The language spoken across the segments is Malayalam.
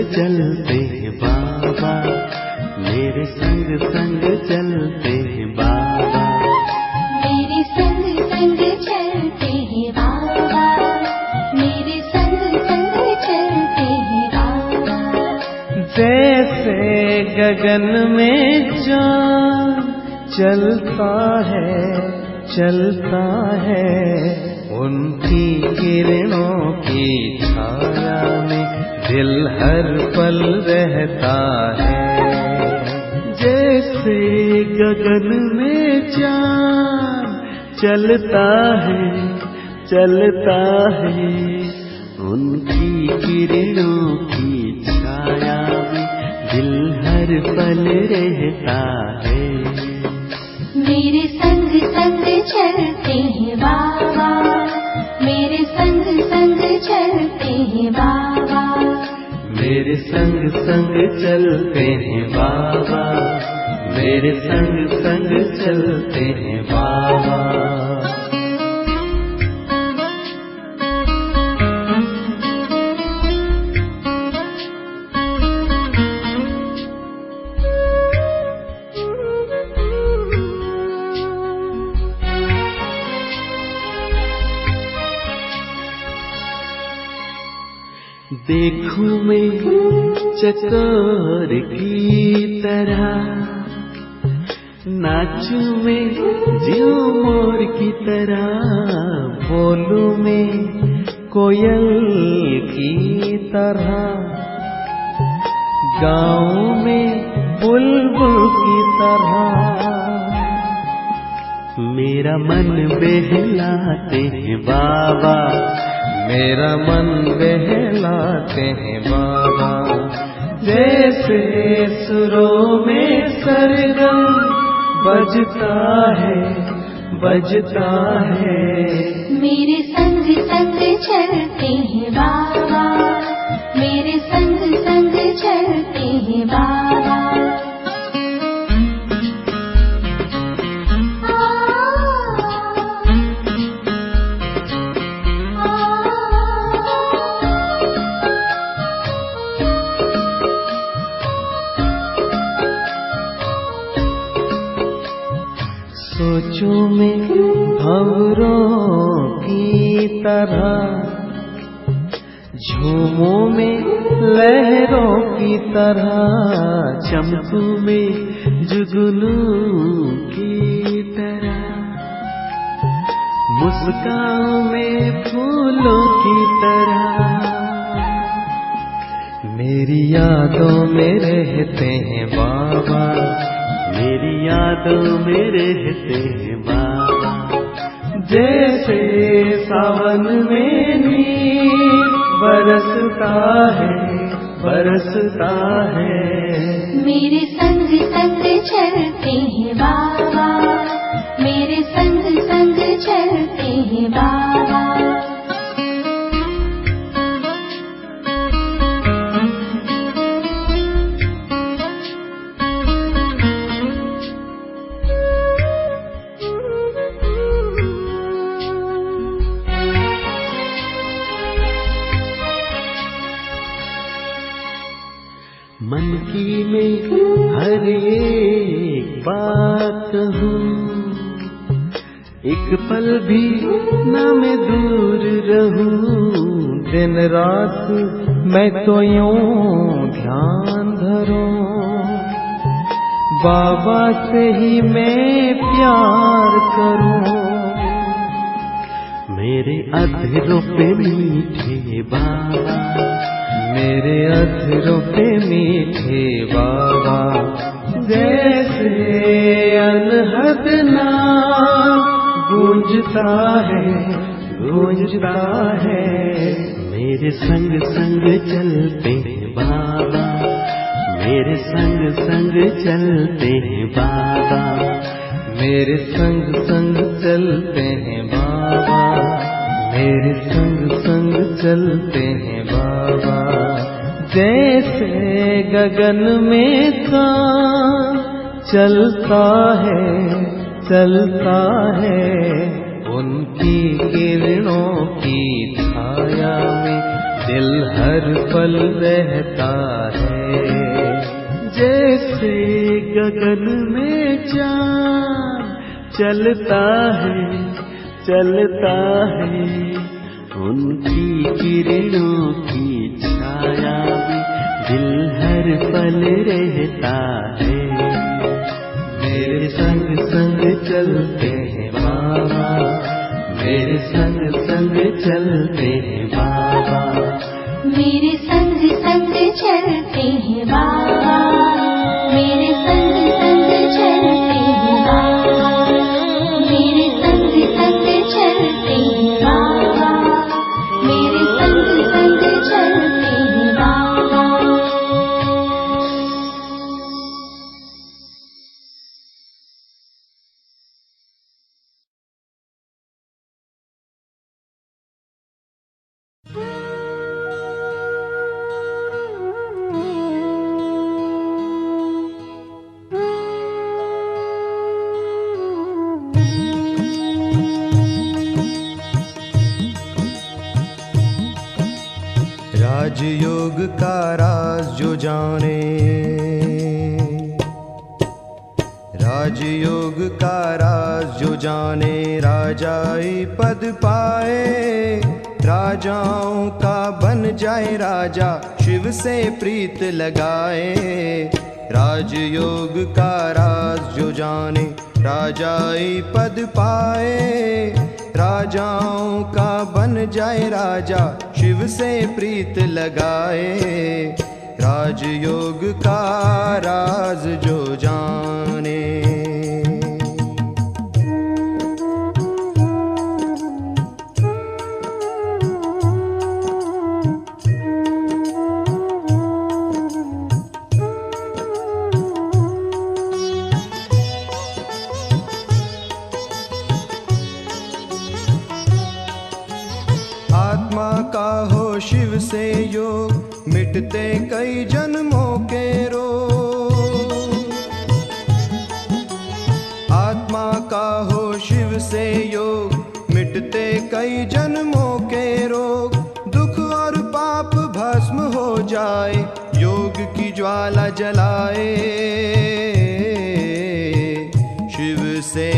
चलते हैं बाबा, मेरे संग संग चलते हैं बाबा, मेरे संग संग चलते हैं बाबा, मेरे संग संग चलते हैं बाबा। जैसे गगन में चाँद चलता है, उनकी किरणों की छाया में दिल हर पल रहता है। जैसे गगन में चाँद चलता है, उनकी किरणों की छाया में दिल हर पल रहता है। मेरे संग संग चलते हैं बाबा, मेरे संग संग चलते हैं बाबा, मेरे संग संग चलते हैं बाबा, मेरे संग संग चलते हैं बाबा। देखूं मैं चकोर की तरह, नाचूं मैं ज्यों मोर की तरह, बोलूं मैं कोयल की तरह, गाऊं मैं बुलबुल की तरह। मेरा मन बहलाते हैं बाबा, मेरा मन बहलाते हैं बाबा। जैसे सुरों में सरगम बजता है, मेरे संग संग चलते हैं बाबा, मेरे संग संग चलते हैं बाबा। सोचूं मैं भंवरों की तरह, झूमों में लहरों की तरह, चमकूं मैं जुगनू की तरह, मुस्कान में फूलों की तरह। मेरी यादों में रहते हैं बाबा, मेरी यादों में रहते हैं बाबा। जैसे सावन में नीर बरसता है, मेरे संग संग चलते हैं बाबा, मेरे संग संग चलते हैं बाबा। मन की मैं हर एक बात कहूँ, एक पल भी ना मैं दूर रहूं। दिन रात मैं तो यूं ध्यान धरूं, बाबा से ही मैं प्यार करूं। मेरे अधरों पे मीठे बाबा, मेरे अधरों पे मीठे बाबा। जैसे अनहद नाम गूंजता है, मेरे संग संग चलते हैं बाबा, मेरे संग संग चलते हैं बाबा, मेरे संग संग चलते हैं बाबा, मेरे संग संग चलते हैं बाबा। जैसे गगन में चाँद चलता है, उनकी किरणों की छाया में दिल हर पल रहता है जैसे गगन में चाँद चलता है उनकी किरणों की छाया में दिल हर पल रहता है। मेरे संग संग चलते हैं बाबा, मेरे संग संग चलते हैं बाबा, मेरे संग संग चलते हैं बाबा, मेरे संग संग चलते हैं बाबा, मेरे संग संग चलते हैं बाबा, मेरे संग संग चलते हैं बाबा। राजयोग का राज जो जाने, राजयोग का राज जो जाने, राजाई पद पाए, राजाओं का बन जाए राजा, शिव से प्रीत लगाए। राजयोग का राज जो जाने, राजाई पद पाए, राजाओं का बन जाए राजा, शिव से प्रीत लगाए। राजयोग का राज जो जाने। आत्मा का हो शिव से योग, मिटते कई जन्मों के रोग। आत्मा का हो शिव से योग, मिटते कई जन्मों के रोग। दुख और पाप भस्म हो जाए, योग की ज्वाला जलाए, शिव से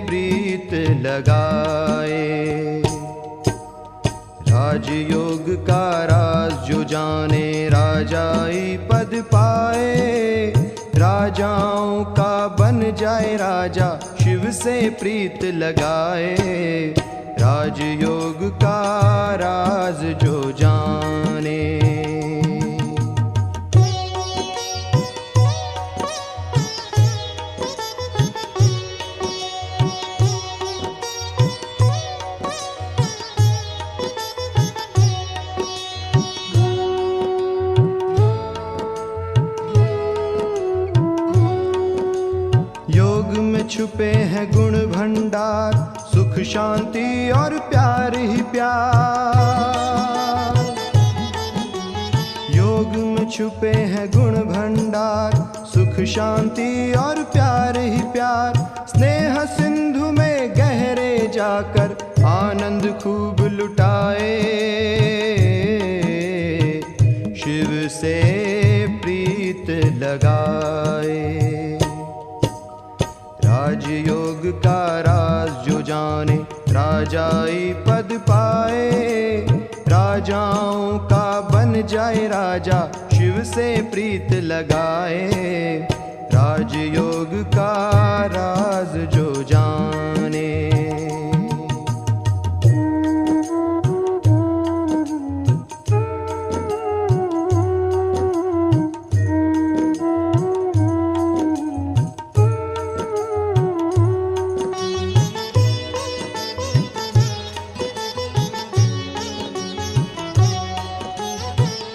प्रीत लगाए। राजयोग का राज जो जाने, राजाई पद पाए, राजाओं का बन जाए राजा, शिव से प्रीत लगाए। राजयोग का राज जो जाने। छुपे हैं गुण भंडार, सुख शांति और प्यार ही प्यार। योग में छुपे हैं गुण भंडार, सुख शांति और प्यार ही प्यार। स्नेह सिंधु में गहरे जाकर आनंद खूब लुटाए, शिव से प्रीत लगाए। राजयोग का राज जो जाने, राजाई पद पाए, राजाओं का बन जाए राजा, शिव से प्रीत लगाए। राजयोग का राज जो जाने।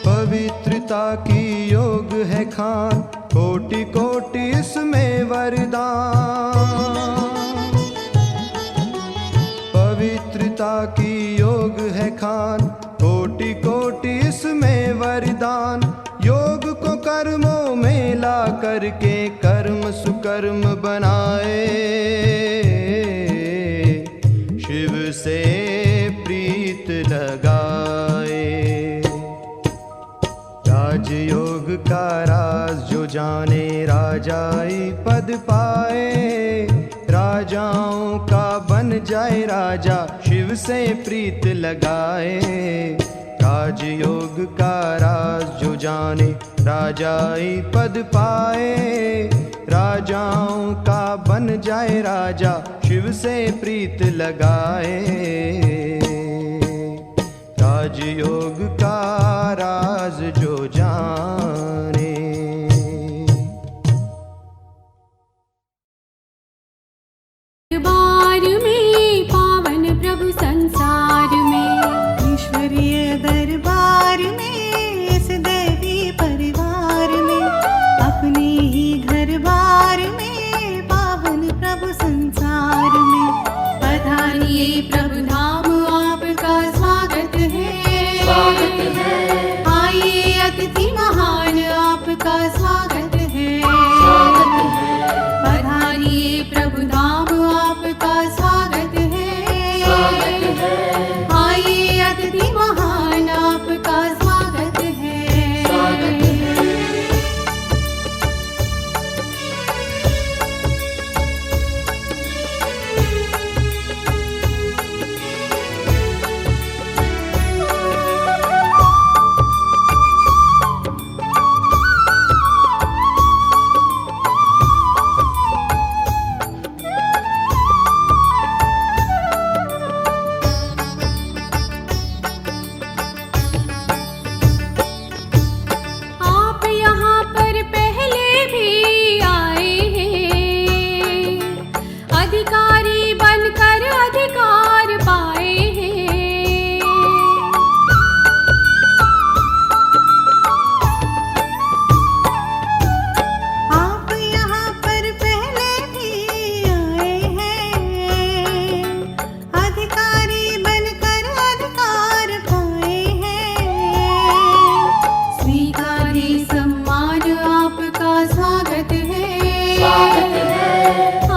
पवित्रता की योग है खान, कोटि कोटि इसमें वरदान। पवित्रता की योग है खान, कोटि कोटि इसमें वरदान। योग को कर्मों में ला करके कर्म सुकर्म बनाए, शिव से प्रीत लगाए। जाने राजाई पद पाए, राजाओं का बन जाए राजा, शिव से प्रीत लगाए। राजयोग का राज जो जाने राजाई पद पाए, राजाओं का बन जाए राजा, शिव से प्रीत लगाए। राजयोग का राज जो जाने। दरबार में पावन प्रभु संसार में, ईश्वरीय दरबार में, इस देवी परिवार में, अपने ही घर बार में, पावन प्रभु संसार में। पधारिए प्रभु धाम आपका स्वागत है, स्वागत है। आइए अतिथि महान आपका स्वागत है, स्वागत है। पधारिए प्रभु धाम आपका स्वागत है, स्वागत है। आइए अतिथि महान आपका स्वागत है, स्वागत है। आप यहाँ पर पहले भी आए हैं, अधिकारी बनकर अधिकार पाए हैं। आप यहाँ पर पहले भी आए हैं, अधिकारी बनकर अधिकार पाए हैं। स्वीकारे सम्मान आपका स्वागत है, स्वागत है।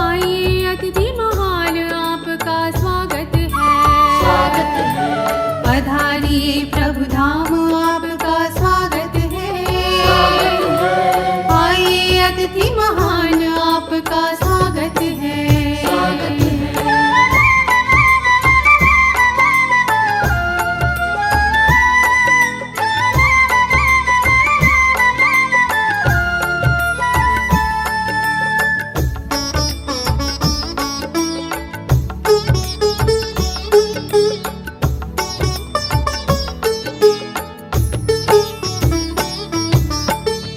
आइए अतिथि महान आपका स्वागत है, स्वागत है। पधारिए प्रभु धाम आपका स्वागत है, स्वागत है। आइए अतिथि महान आपका स्वागत है, स्वागत है।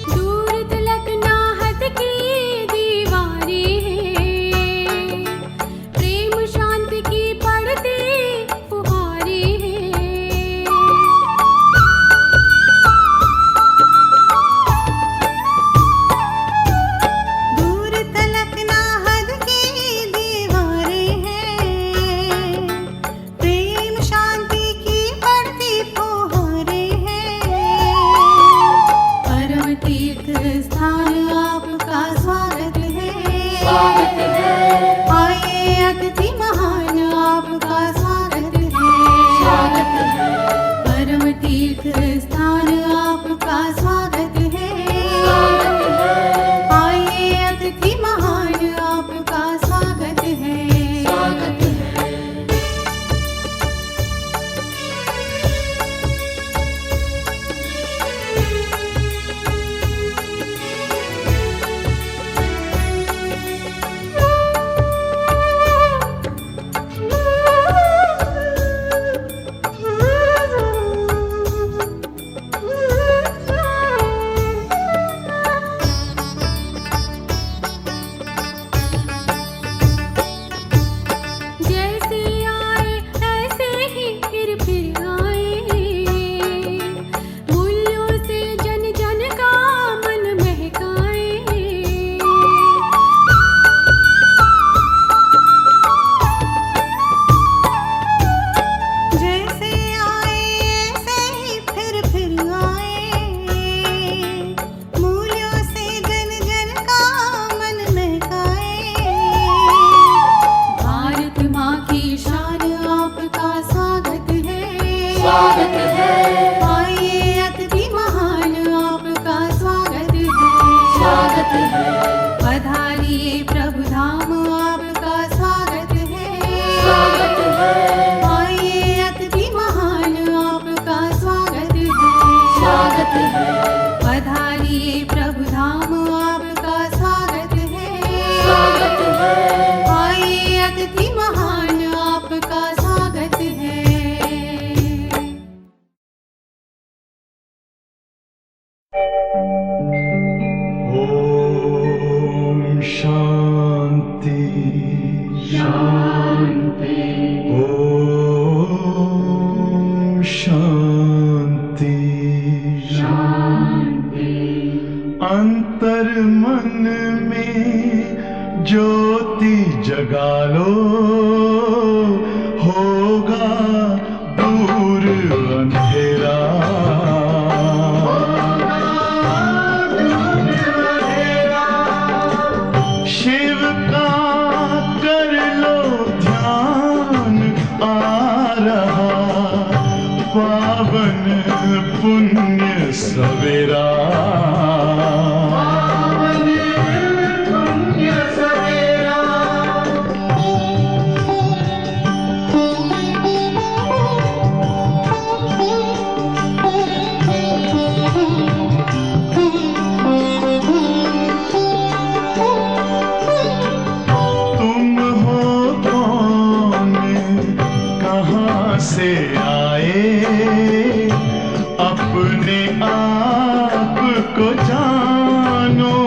दूर तलक नाहत की दीवारें हैं, प्रेम शांति की पड़ती फुहारें हैं। दूर तलक नाहद की दीवारें हैं, प्रेम शांति की बढ़ती फुहारें हैं। परम तीर्थ स्थान आपका स्वागत है, स्वागत है। आइए अतिथि महान आपका स्वागत है, स्वागत है। परम तीर्थ स्थान आपका स्वागत है, स्वागत है। आइए अतिथि महान आपका स्वागत है, स्वागत है। ओम शांति शांति ओम शांति शांति। अंतर मन में ज्योति जगा लो, होगा दूर अंधेरा। शिव का कर लो ध्यान, आ रहा पावन पुण्य सवेरा। से आए अपने आप को जानो,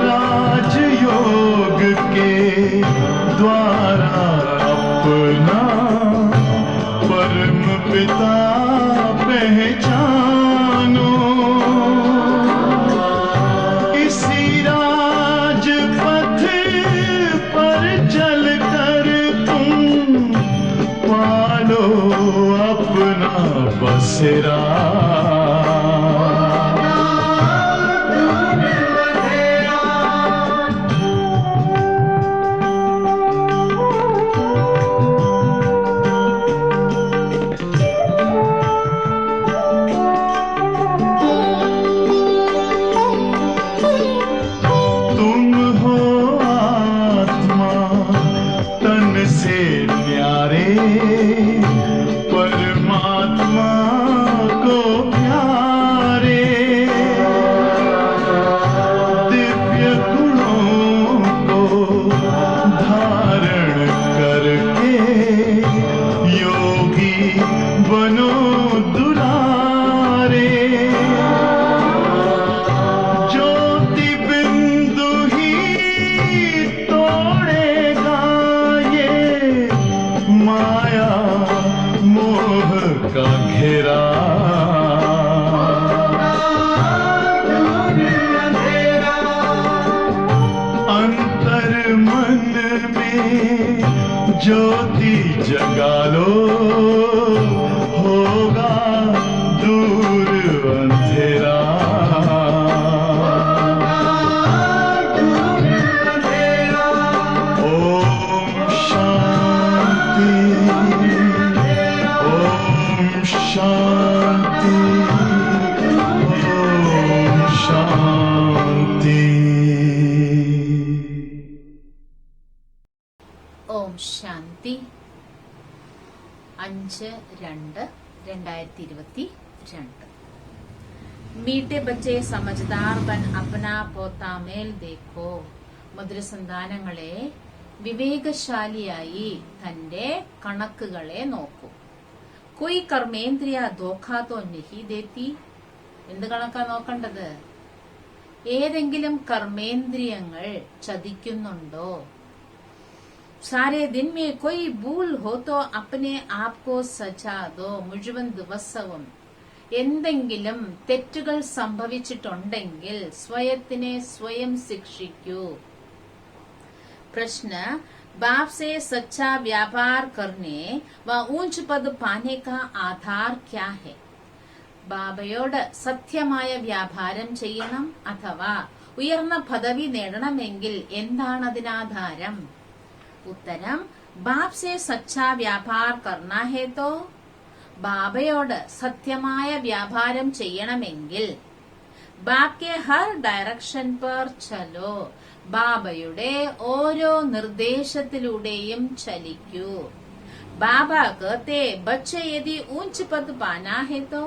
राजयोग के द्वारा अपना परम पिता पहचानो। इसी राजपथ पर चलकर पालो अपना बसेरा। तुम हो आत्मा तन से न्यारे, परमात्मा को प्यारे। दिव्य गुणों को धारण करके योगी बनो दुलारे। ज्योति बिंदु ही तोड़ेगा ये माया मोह का घेरा। अंतर मन में ज्योति जगा लो, होगा दूर अंधेरा। ओम शांति ओम शांति ओम शांति। ഓം ശാന്തി 5/2/2022। मीठे बच्चे समझदार बन अपना पोता मेल देखो। മധുരസന്താനങ്ങളെ, വിവേകശാലിയായി തന്റെ കണക്കുകളെ നോക്കൂ. कोई कर्मेंद्रिയ धोखा तो नहीं देती. എന്ത് കണക്കാ നോക്കേണ്ടത്? ഏതെങ്കിലും കർമ്മേന്ദ്രിയങ്ങൾ ചതിക്കുന്നുണ്ടോ? सारे दिन में कोई भूल हो तो अपने आप को सजा दो. മുഴുവൻ ദിവസവും എന്തെങ്കിലും തെറ്റുകൾ സംഭവിച്ചിട്ടുണ്ടെങ്കിൽ സ്വയത്തിനെ സ്വയം ശിക്ഷിക്കൂ. प्रश्न, बाप से सच्चा व्यापार करने व ऊंच पद पाने का आधार क्या है? ബാബയോട് സത്യമായ വ്യാപാരം ചെയ്യണം അഥവാ ഉയർന്ന പദവി നേടണമെങ്കിൽ എന്താണ് അതിനാധാരം? ഉത്തരം, ബാപ് സെ സച്ചാ വ്യാപാർ കർണ ഹേ തോ, ബാബയോട് സത്യമായ വ്യാപാരം ചെയ്യണമെങ്കിൽ ബാപ് കെ ഹർ ഡയറക്ഷൻ പർ ചലോ, ബാബയുടെ ഓരോ നിർദ്ദേശത്തിലൂടെയും ചലിക്കൂ. ബാബ കഹത്തെ ബच्चे यदि ऊंच पद पाना है तो,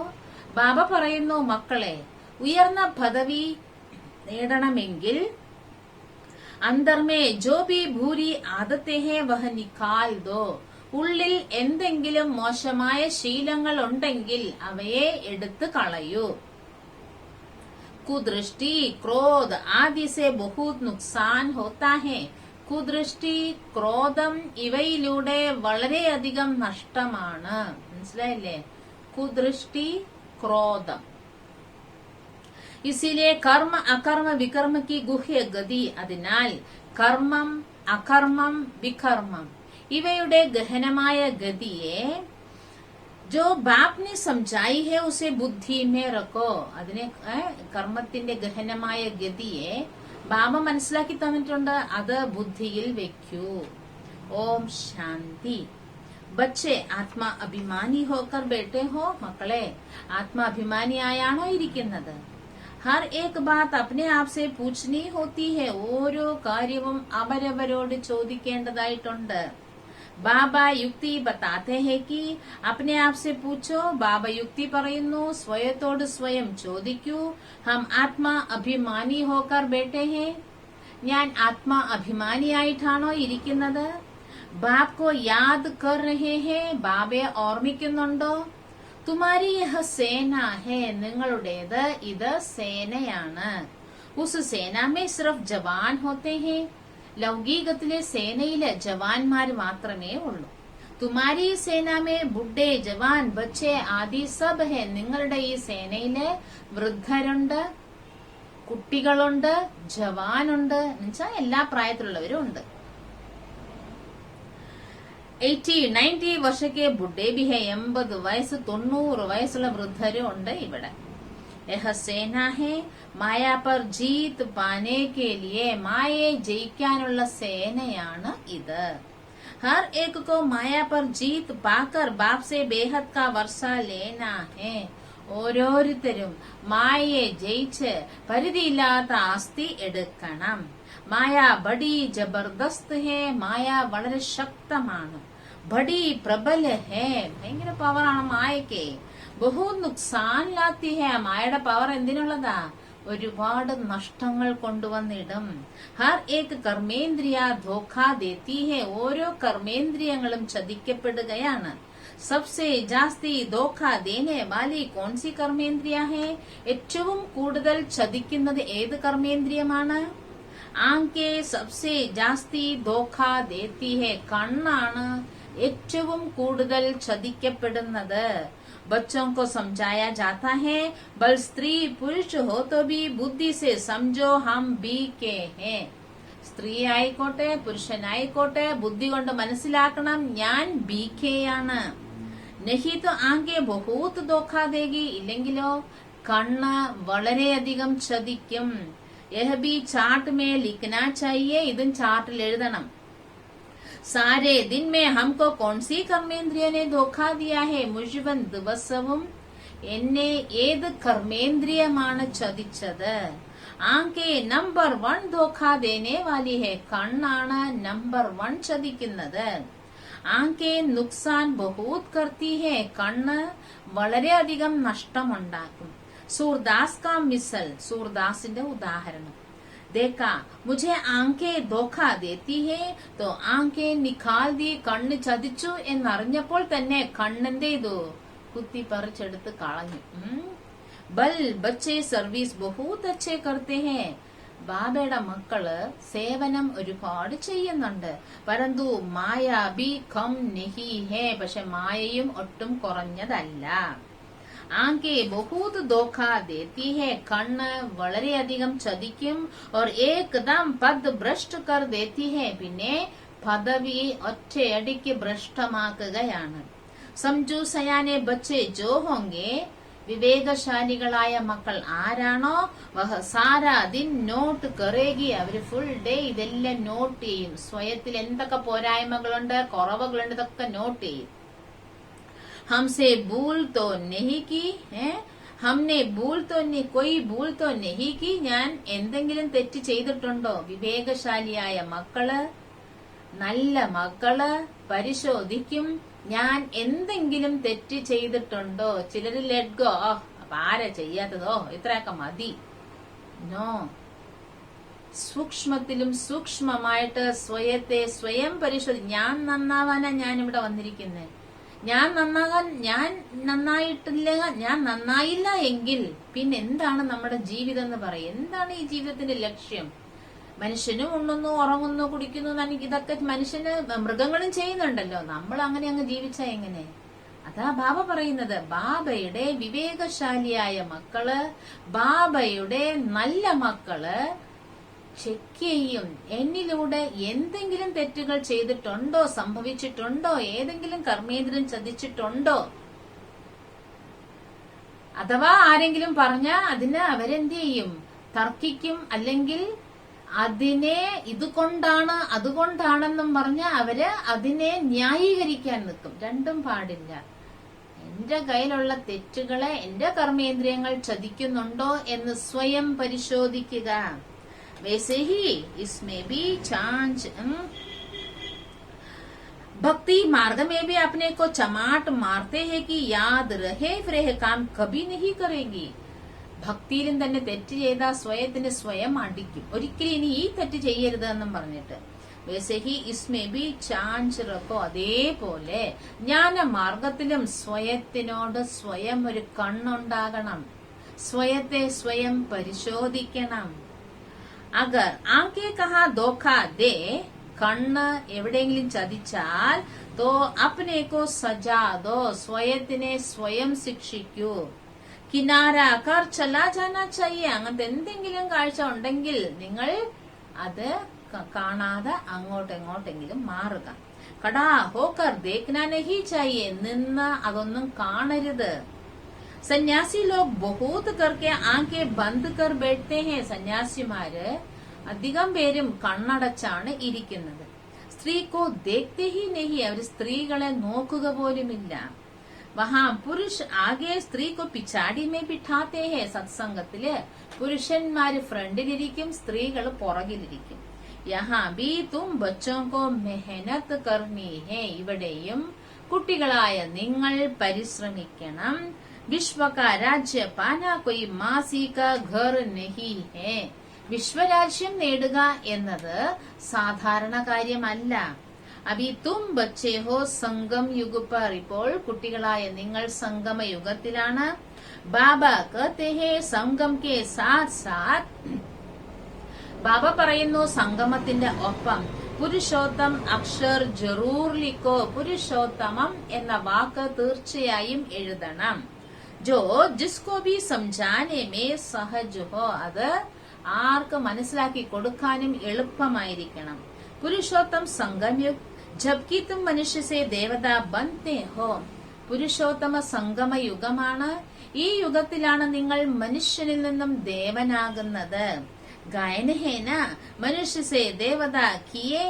ബാബ പറയുന്നു, മക്കളെ ഉയർന്ന പദവി നേടണമെങ്കിൽ अंदर में जो भी बुरी आदतें हैं वह निकाल दो. ഉള്ളിൽ എന്തെങ്കിലും മോശമായ ശീലങ്ങൾ ഉണ്ടെങ്കിൽ അവയെ എടുത്തു കളയൂ. कुदृष्टि, क्रोध आदि से बहुत नुकसान होता है. കുദൃഷ്ടി, ക്രോധം ഇവയിലൂടെ വളരെയധികം നഷ്ടമാണ്. മനസ്സിലായില്ലേ? കുദൃഷ്ടി, ക്രോധം. ഇസിലെ കർമ്മ അകർമ്മ വികർമ്മ की ഗുഹ്യ ഗതി. അതിനാൽ കർമ്മം, അകർമ്മം, വികർമ്മം ഇവയുടെ ഗഹനമായ ഗതിയെ जो बाप ने समझाई है उसे बुद्धि में रखो. അതിനെ കർമ്മത്തിന്റെ ഗഹനമായ ഗതിയെ ബാബ മനസ്സിലാക്കി തന്നിട്ടുണ്ട്, അത് ബുദ്ധിയിൽ വെക്കൂ. ഓം ശാന്തി. ബच्चे ആത്മാ അഭിമാനി ഹോക്കർ ബേട്ടെ ഹോ. മക്കളെ, ആത്മാഭിമാനിയായാണോ ഇരിക്കുന്നത്? ഹർ ഏക് ബാത്ത് അപ്നെ ആപ് സെ പൂച്ച്നി ഹോത്തി ഹെ. ഓരോ കാര്യവും അവരവരോട് ചോദിക്കേണ്ടതായിട്ടുണ്ട്. ബാബ യുക്തി ബതാത്തെ ഹെ കി അപ്നെ ആപ് സെ പൂച്ചോ. ബാബ യുക്തി പറയുന്നു, സ്വയത്തോട് സ്വയം ചോദിക്കൂ. ഹം ആത്മാ അഭിമാനി ഹോക്കർ ബേട്ടെ ഹെ. ഞാൻ ആത്മാ അഭിമാനിയായിട്ടാണോ ഇരിക്കുന്നത്? ബാബ് കോ യാദ് കർ രഹേ ഹെ. ബാബയെ ഓർമ്മിക്കുന്നുണ്ടോ? തുമാരി യഹ് സേന ഹെ. നിങ്ങളുടേത് ഇത് സേനയാണ്. ഉസ് സേന മേ സിർഫ് ജവാൻ ഹോത്തെ ഹെ. ലൗകികത്തിലെ സേനയിലെ ജവാന്മാർ മാത്രമേ ഉള്ളൂ. തുമാരി സേനാമേ ബുഡ്ഡേ ജവാൻ ബച്ചെ ആദി സബ് ഹെ. നിങ്ങളുടെ ഈ സേനയിലെ വൃദ്ധരുണ്ട്, കുട്ടികളുണ്ട്, ജവാനുണ്ട്. എന്നുവെച്ചാൽ എല്ലാ പ്രായത്തിലുള്ളവരും ഉണ്ട്. 80-90 വർഷക്കെ ബുഡ്ഡേ ബി ഹെ. 80 വയസ്സ് 90 വയസ്സുള്ള വൃദ്ധരും ഉണ്ട് ഇവിടെ. यह सेना है माया पर जीत पाने के लिए. മായയെ ജയിക്കാനുള്ള സേനയാണ് ഇത്. हर एक को माया पर जीत पाकर बाप से बेहद का वर्षा लेना है. ഓരോരുത്തരും മായയെ ജയിച്ച് പരിധിയില്ലാത്ത ആസ്തി എടുക്കണം. മായ ബഡി ജബർദസ്ത് ഹേ. മായ വളരെ ശക്തമാണ്. ബഡി പ്രബല ഹേ. ഭയങ്കര പവറാണ് മായയ്ക്ക്. ബഹുത് നുക്സാൻ ലാത്തി ഹേ. മായയുടെ പവർ എന്തിനുള്ളതാ? ഒരുപാട് നഷ്ടങ്ങൾ കൊണ്ടുവന്നിടും. ഹർ ഏക് കർമ്മേന്ദ്രിയ ധോഖാ ദേത്തി ഹേ. ഓരോ കർമ്മേന്ദ്രിയങ്ങളും ചതിക്കപ്പെടുകയാണ്. സബ്സെ ജാസ്തി ധോഖാ ദേനെ വാലി കോൺസി കർമ്മേന്ദ്രിയ ഹേ. ഏറ്റവും കൂടുതൽ ചതിക്കുന്നത് ഏത് കർമ്മേന്ദ്രിയമാണ്? ആങ്കെ സബ്സെ ജാസ്തി ധോഖാ ദേത്തി ഹേ. കണ്ണാണ് ഏറ്റവും കൂടുതൽ ചതിക്കപ്പെടുന്നത്. बच्चों को समझाया जाता है, बल स्त्री पुरुष हो तो भी बुद्धि से समझो हम बी के हैं. സ്ത്രീ ആയിക്കോട്ടെ പുരുഷനായിക്കോട്ടെ ബുദ്ധി കൊണ്ട് മനസ്സിലാക്കണം, ഞാൻ ബി കെ ആണ്. നഹി തോ ആങ്കെ ബഹൂത്ത് ധോഖാ ദേഗി. ഇല്ലെങ്കിലോ കണ്ണ് വളരെയധികം ചതിക്കും. യഹ് ബി ചാർട്ട് മേ ലിഖ്നാ ചാഹിയെ. ഇതും ചാർട്ടിൽ എഴുതണം. सारे दिन में हमको कौन सी कर्मेंद्रिय ने धोखा दिया है? മുഴുവൻ ദിവസവും എന്നെ ഏത് കർമ്മേന്ദ്രിയമാണ് ചതിച്ചത്? ആങ്കെ നമ്പർ 1 ധോഖാ ദേനെ വാലി ഹെ. കണ്ണാണ് നമ്പർ 1 ചതിക്കുന്നത്. ആങ്കെ നുക്സാൻ ബഹൂത് കർത്തി ഹെ. കണ്ണ് വളരെയധികം നഷ്ടമുണ്ടാക്കും. സൂർദാസ് കാ മിസൽ. സൂർദാസിന്റെ ഉദാഹരണം. देखा मुझे आंखें धोखा देती है तो आंखें निकाल दी. കണ്ണ് ചതിച്ചു എന്നറിഞ്ഞപ്പോൾ തന്നെ കണ്ണെന്ത് ചെയ്തു? കുത്തി പറിച്ചെടുത്ത് കളഞ്ഞു. ബൽ ബच्चे സർവീസ് ബഹൂത് അച്ഛേ കർത്തെ ഹേ. ബാബയുടെ മക്കള് സേവനം ഒരുപാട് ചെയ്യുന്നുണ്ട്. പരന്തു മായ ബി കം നഹി ഹേ. പക്ഷെ മായയും ഒട്ടും കുറഞ്ഞതല്ല. ആങ്കെ ബഹൂത് ധോഖാ ദേത്തി ഹെ. കണ്ണ് വളരെയധികം ചതിക്കും. और एकदम पद भ्रष्ट कर देती है. പിന്നെ പദവി ഒറ്റയടിക്ക് ഭ്രഷ്ടമാക്കുകയാണ്. സംജു സയാനെ ബच्चे जो होंगे. വിവേകശാലികളായ മക്കൾ ആരാണോ വഹ സാരാ ദിൻ നോട്ട് കറേഗി. അവര് ഫുൾ ഡേ ഇതെല്ലാം നോട്ട് ചെയ്യും. സ്വയത്തിൽ എന്തൊക്കെ പോരായ്മകളുണ്ട്, കുറവുകളുണ്ട്, ഇതൊക്കെ നോട്ട് ചെയ്യും. हमसे भूल तो नहीं की है. हमने भूल तो नहीं, कोई भूल तो नहीं की. ഞാൻ എന്തെങ്കിലും തെറ്റ് ചെയ്തിട്ടുണ്ടോ? വിവേകശാലിയായ മക്കള്, നല്ല മക്കള് പരിശോധിക്കും, ഞാൻ എന്തെങ്കിലും തെറ്റ് ചെയ്തിട്ടുണ്ടോ. ചിലര് ലെറ്റ് ഗോ. അപ്പൊ ആരാ ചെയ്യാത്തതോ, ഇത്രയൊക്കെ മതി. നോ. സൂക്ഷ്മത്തിലും സൂക്ഷ്മമായിട്ട് സ്വയത്തെ സ്വയം പരിശോധി. ഞാൻ നന്നാവാനാ ഞാൻ ഇവിടെ വന്നിരിക്കുന്നത്. ഞാൻ നന്നായില്ല എങ്കിൽ പിന്നെ എന്താണ് നമ്മുടെ ജീവിതം എന്ന് പറയും? എന്താണ് ഈ ജീവിതത്തിന്റെ ലക്ഷ്യം? മനുഷ്യനും ഉണ്ണുന്നു, ഉറങ്ങുന്നു, കുടിക്കുന്നു, ഇതൊക്കെ മനുഷ്യന് മൃഗങ്ങളും ചെയ്യുന്നുണ്ടല്ലോ. നമ്മൾ അങ്ങനെ അങ്ങ് ജീവിച്ചാ എങ്ങനെ? അതാ ബാബ പറയുന്നത്. ബാബയുടെ വിവേകശാലിയായ മക്കള്, ബാബയുടെ നല്ല മക്കള് ചെക്ക് ചെയ്യും. എന്നിലൂടെ എന്തെങ്കിലും തെറ്റുകൾ ചെയ്തിട്ടുണ്ടോ, സംഭവിച്ചിട്ടുണ്ടോ, ഏതെങ്കിലും കർമ്മേന്ദ്രൻ ചതിച്ചിട്ടുണ്ടോ, അഥവാ ആരെങ്കിലും പറഞ്ഞാ അതിന് അവരെന്ത് ചെയ്യും? തർക്കിക്കും. അല്ലെങ്കിൽ അതിനെ ഇതുകൊണ്ടാണ് അതുകൊണ്ടാണെന്നും പറഞ്ഞ അവര് അതിനെ ന്യായീകരിക്കാൻ നിൽക്കും. രണ്ടും പാടില്ല. എന്റെ കയ്യിലുള്ള തെറ്റുകളെ എന്റെ കർമ്മേന്ദ്രിയങ്ങൾ ചതിക്കുന്നുണ്ടോ എന്ന് സ്വയം പരിശോധിക്കുക. वैसे ही इसमें भी चांच भक्ति मार्ग में भी अपने को चमाट मारते हैं कि याद रहे फिर यह काम कभी नहीं करेगी. ഭക്തിയിലും തന്നെ തെറ്റ് ചെയ്താൽ സ്വയത്തിന് സ്വയം അടിക്കും. ഒരിക്കലും ഇനി ഈ തെറ്റ് ചെയ്യരുത് എന്നും പറഞ്ഞിട്ട്. വൈസഹി ഇസ്മേ ബി ചാഞ്ച് റക്കോ. അതേപോലെ ജ്ഞാനമാർഗത്തിലും സ്വയത്തിനോട് സ്വയം ഒരു കണ്ണുണ്ടാകണം. സ്വയത്തെ സ്വയം പരിശോധിക്കണം. അഗർ ആങ്കെ കഹാ ധോഖാ ദേ, കണ്ണ് എവിടെയെങ്കിലും ചതിച്ചാൽ തോ അപ്നേക്കോ സജാ ദോ, സ്വയത്തിനെ സ്വയം ശിക്ഷിക്കൂ. കിനാര കർ ചലാ ജാനാ ചാഹിയേ, അങ്ങനത്തെ എന്തെങ്കിലും കാഴ്ച ഉണ്ടെങ്കിൽ നിങ്ങൾ അത് കാണാതെ അങ്ങോട്ടെങ്ങോട്ടെങ്കിലും മാറുക. കടാ ഹോക്കർ ദേഖ്നാ നഹീ ചാഹിയേ, നിന്ന് അതൊന്നും കാണരുത്. സന്യാസി ലോഗ് ബഹൂത് കർക്കെ ആങ്കെ ബന്ദ് കർ ബൈഠത്തെ ഹേ, സന്യാസിമാര് അധികം പേരും കണ്ണടച്ചാണ് ഇരിക്കുന്നത്. സ്ത്രീക്കോ ദേഖ്തേ ഹി നഹി, അവർ സ്ത്രീകളെ നോക്കുക പോലുമില്ല. വഹാ പുരുഷ് ആകെ സ്ത്രീക്കോ പിച്ചാടി മേ ബിഠാത്തേ ഹേ, സത്സംഗത്തില് പുരുഷന്മാര് ഫ്രണ്ടിലിരിക്കും, സ്ത്രീകൾ പുറകിലിരിക്കും. യഹാ ബി തും ബച്ചോ കോ മെഹനത്ത് കർണി ഹേ, ഇവിടെയും കുട്ടികളായ നിങ്ങൾ പരിശ്രമിക്കണം. വിശ്വ കാ രാജ്യ പാനാ കൊയ് മാസി കാ ഘർ നഹി ഹേ, വിശ്വരാജ്യം നേടുക എന്നത് സാധാരണ കാര്യമല്ല. അബി തും ബച്ചേ ഹോ സംഗം യുഗ് പർ, ഇപ്പോൾ കുട്ടികളായ നിങ്ങൾ സംഗമ യുഗത്തിലാണ്. ബാബ കഹത്തെ ഹേ സംഗം കെ സാത്ത് സാത്ത്, ബാബ പറയുന്നു സംഗമത്തിന്റെ ഒപ്പം പുരുഷോത്തം അക്ഷർ ജറൂർ ലിക്കോ, പുരുഷോത്തമം എന്ന വാക്ക് തീർച്ചയായും എഴുതണം. ജോ ജിസ്കോ ഭി സംജാനെ മേ സഹജ് ഹോ, അത് ആർക്ക് മനസ്സിലാക്കി കൊടുക്കാനും എളുപ്പമായിരിക്കണം. പുരുഷോത്തം സംഗമയുഗ് ജബ്കി തും മനുഷ്യ സേ ദേവത ബൻതേ ഹോ, പുരുഷോത്തമ സംഗമ യുഗമാണ്. ഈ യുഗത്തിലാണ് നിങ്ങൾ മനുഷ്യനിൽ നിന്നും ദേവനാകുന്നത്. ഗായന ഹേന മനുഷ്യ സേ ദേവത കിയേ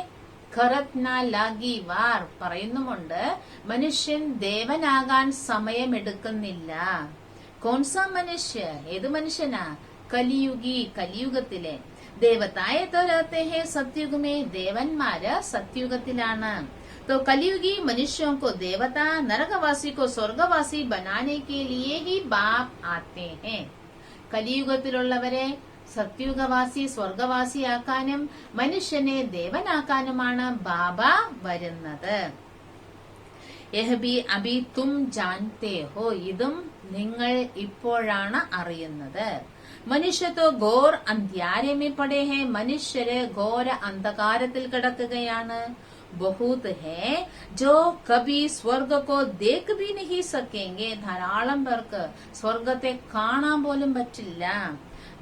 ഖറത് ന ലാഗി വാർ, പറയുന്നുമുണ്ട് മനുഷ്യൻ ദേവനാകാൻ സമയമെടുക്കുന്നില്ല. കോൺസ മനുഷ്യ, ഏത് മനുഷ്യനാ? കലിയുഗി, കലിയുഗത്തിലെ. ദേവതായ തോ രഹത്തെ ഹേ സത്യുഗമേ, ദേവന്മാര് സത്യുഗത്തിലാണ്. तो कलियुगी मनुष्यों को देवता, नरकवासी को स्वर्गवासी बनाने के लिए ही बाप आते हैं. കലിയുഗത്തിലുള്ളവരെ സത്യുഗവാസി സ്വർഗവാസിയാക്കാനും മനുഷ്യനെ ദേവനാക്കാനുമാണ് ബാബ വരുന്നത്. യഹ് ബി അബി തും ജാൻതേ ഹോ, ഇതും നിങ്ങൾ ഇപ്പോഴാണ് അറിയുന്നത്. മനുഷ്യത്തോ ഘോർ അന്ധ്യാരമേ പടേ ഹേ, മനുഷ്യര് ഘോര അന്ധകാരത്തിൽ കിടക്കുകയാണ്. ബഹൂത് ഹേ ജോ കബി സ്വർഗ കോ ദേഖ് ഭി നഹി സക്കേംഗെ, ധാരാളം പേർക്ക് സ്വർഗത്തെ കാണാൻ പോലും പറ്റില്ല.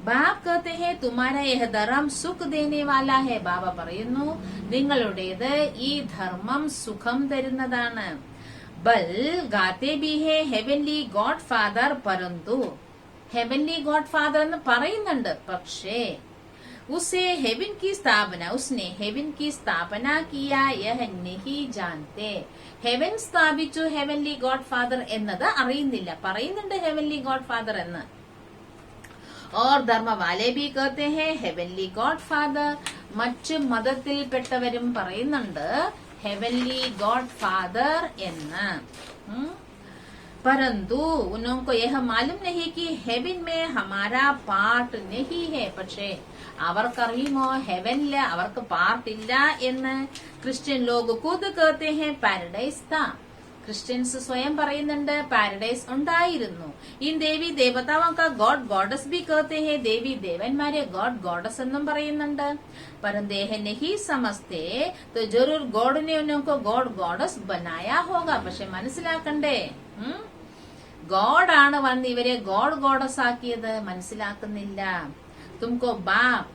ബാബ് കഹത്തെ ഹേ തുമാര യഹ് ധർമ്മം സുഖ് ദേനെ വാലാ ഹേ, ബാബ പറയുന്നു നിങ്ങളുടേത് ഈ ധർമ്മം സുഖം തരുന്നതാണ്. ബൽ ഗാത്തെ ബി ഹേ ഹെവൻലി ഗോഡ് ഫാദർ, പരന്തു ഹെവൻലി ഗോഡ് ഫാദർ എന്ന് പറയുന്നുണ്ട്, പക്ഷേ उसे हेवन की स्थापना, उसने हेवन की स्थापना किया यह नहीं जानते. ഹെവൻ സ്ഥാപിച്ചു ഹെവൻലി ഗോഡ് ഫാദർ എന്നത് അറിയുന്നില്ല, പറയുന്നുണ്ട് ഹെവൻലി ഗോഡ് ഫാദർ എന്ന്. और धर्म वाले भी कहते हैं हेवनली गॉड फादर, മറ്റു മതത്തിൽപ്പെട്ടവരും പറയുന്നുണ്ട് ഹെവൻലി ഗോഡ് ഫാദർ എന്ന്. परंतु उनको यह मालूम नहीं कि हेवन में हमारा पार्ट नहीं है. പക്ഷേ അവർക്കറിയുമോ ഹെവനില് അവർക്ക് പാർട്ടില്ല എന്ന്. ക്രിസ്ത്യൻ ലോഗ് खुद कहते हैं पैराडाइज था, ക്രിസ്ത്യൻസ് സ്വയം പറയുന്നുണ്ട് പാരഡൈസ് ഉണ്ടായിരുന്നു. ഈ ദേവി ദേവതാവൊക്കെ ഗോഡ് ഗോഡസ് ബി कहते हैं, ദേവി ദേവന്മാരെ ഗോഡ് ഗോഡസ് എന്നും പറയുന്നുണ്ട്. परंतु यह नहीं समझते तो जरूर गॉड ने उनको गॉड गॉडस बनाया होगा. പക്ഷെ മനസ്സിലാക്കണ്ടേ, ഗോഡാണ് വന്ന് ഇവരെ ഗോഡ് ഗോഡസ് ആക്കിയത്, മനസ്സിലാക്കുന്നില്ല. തുംകോ ബാപ്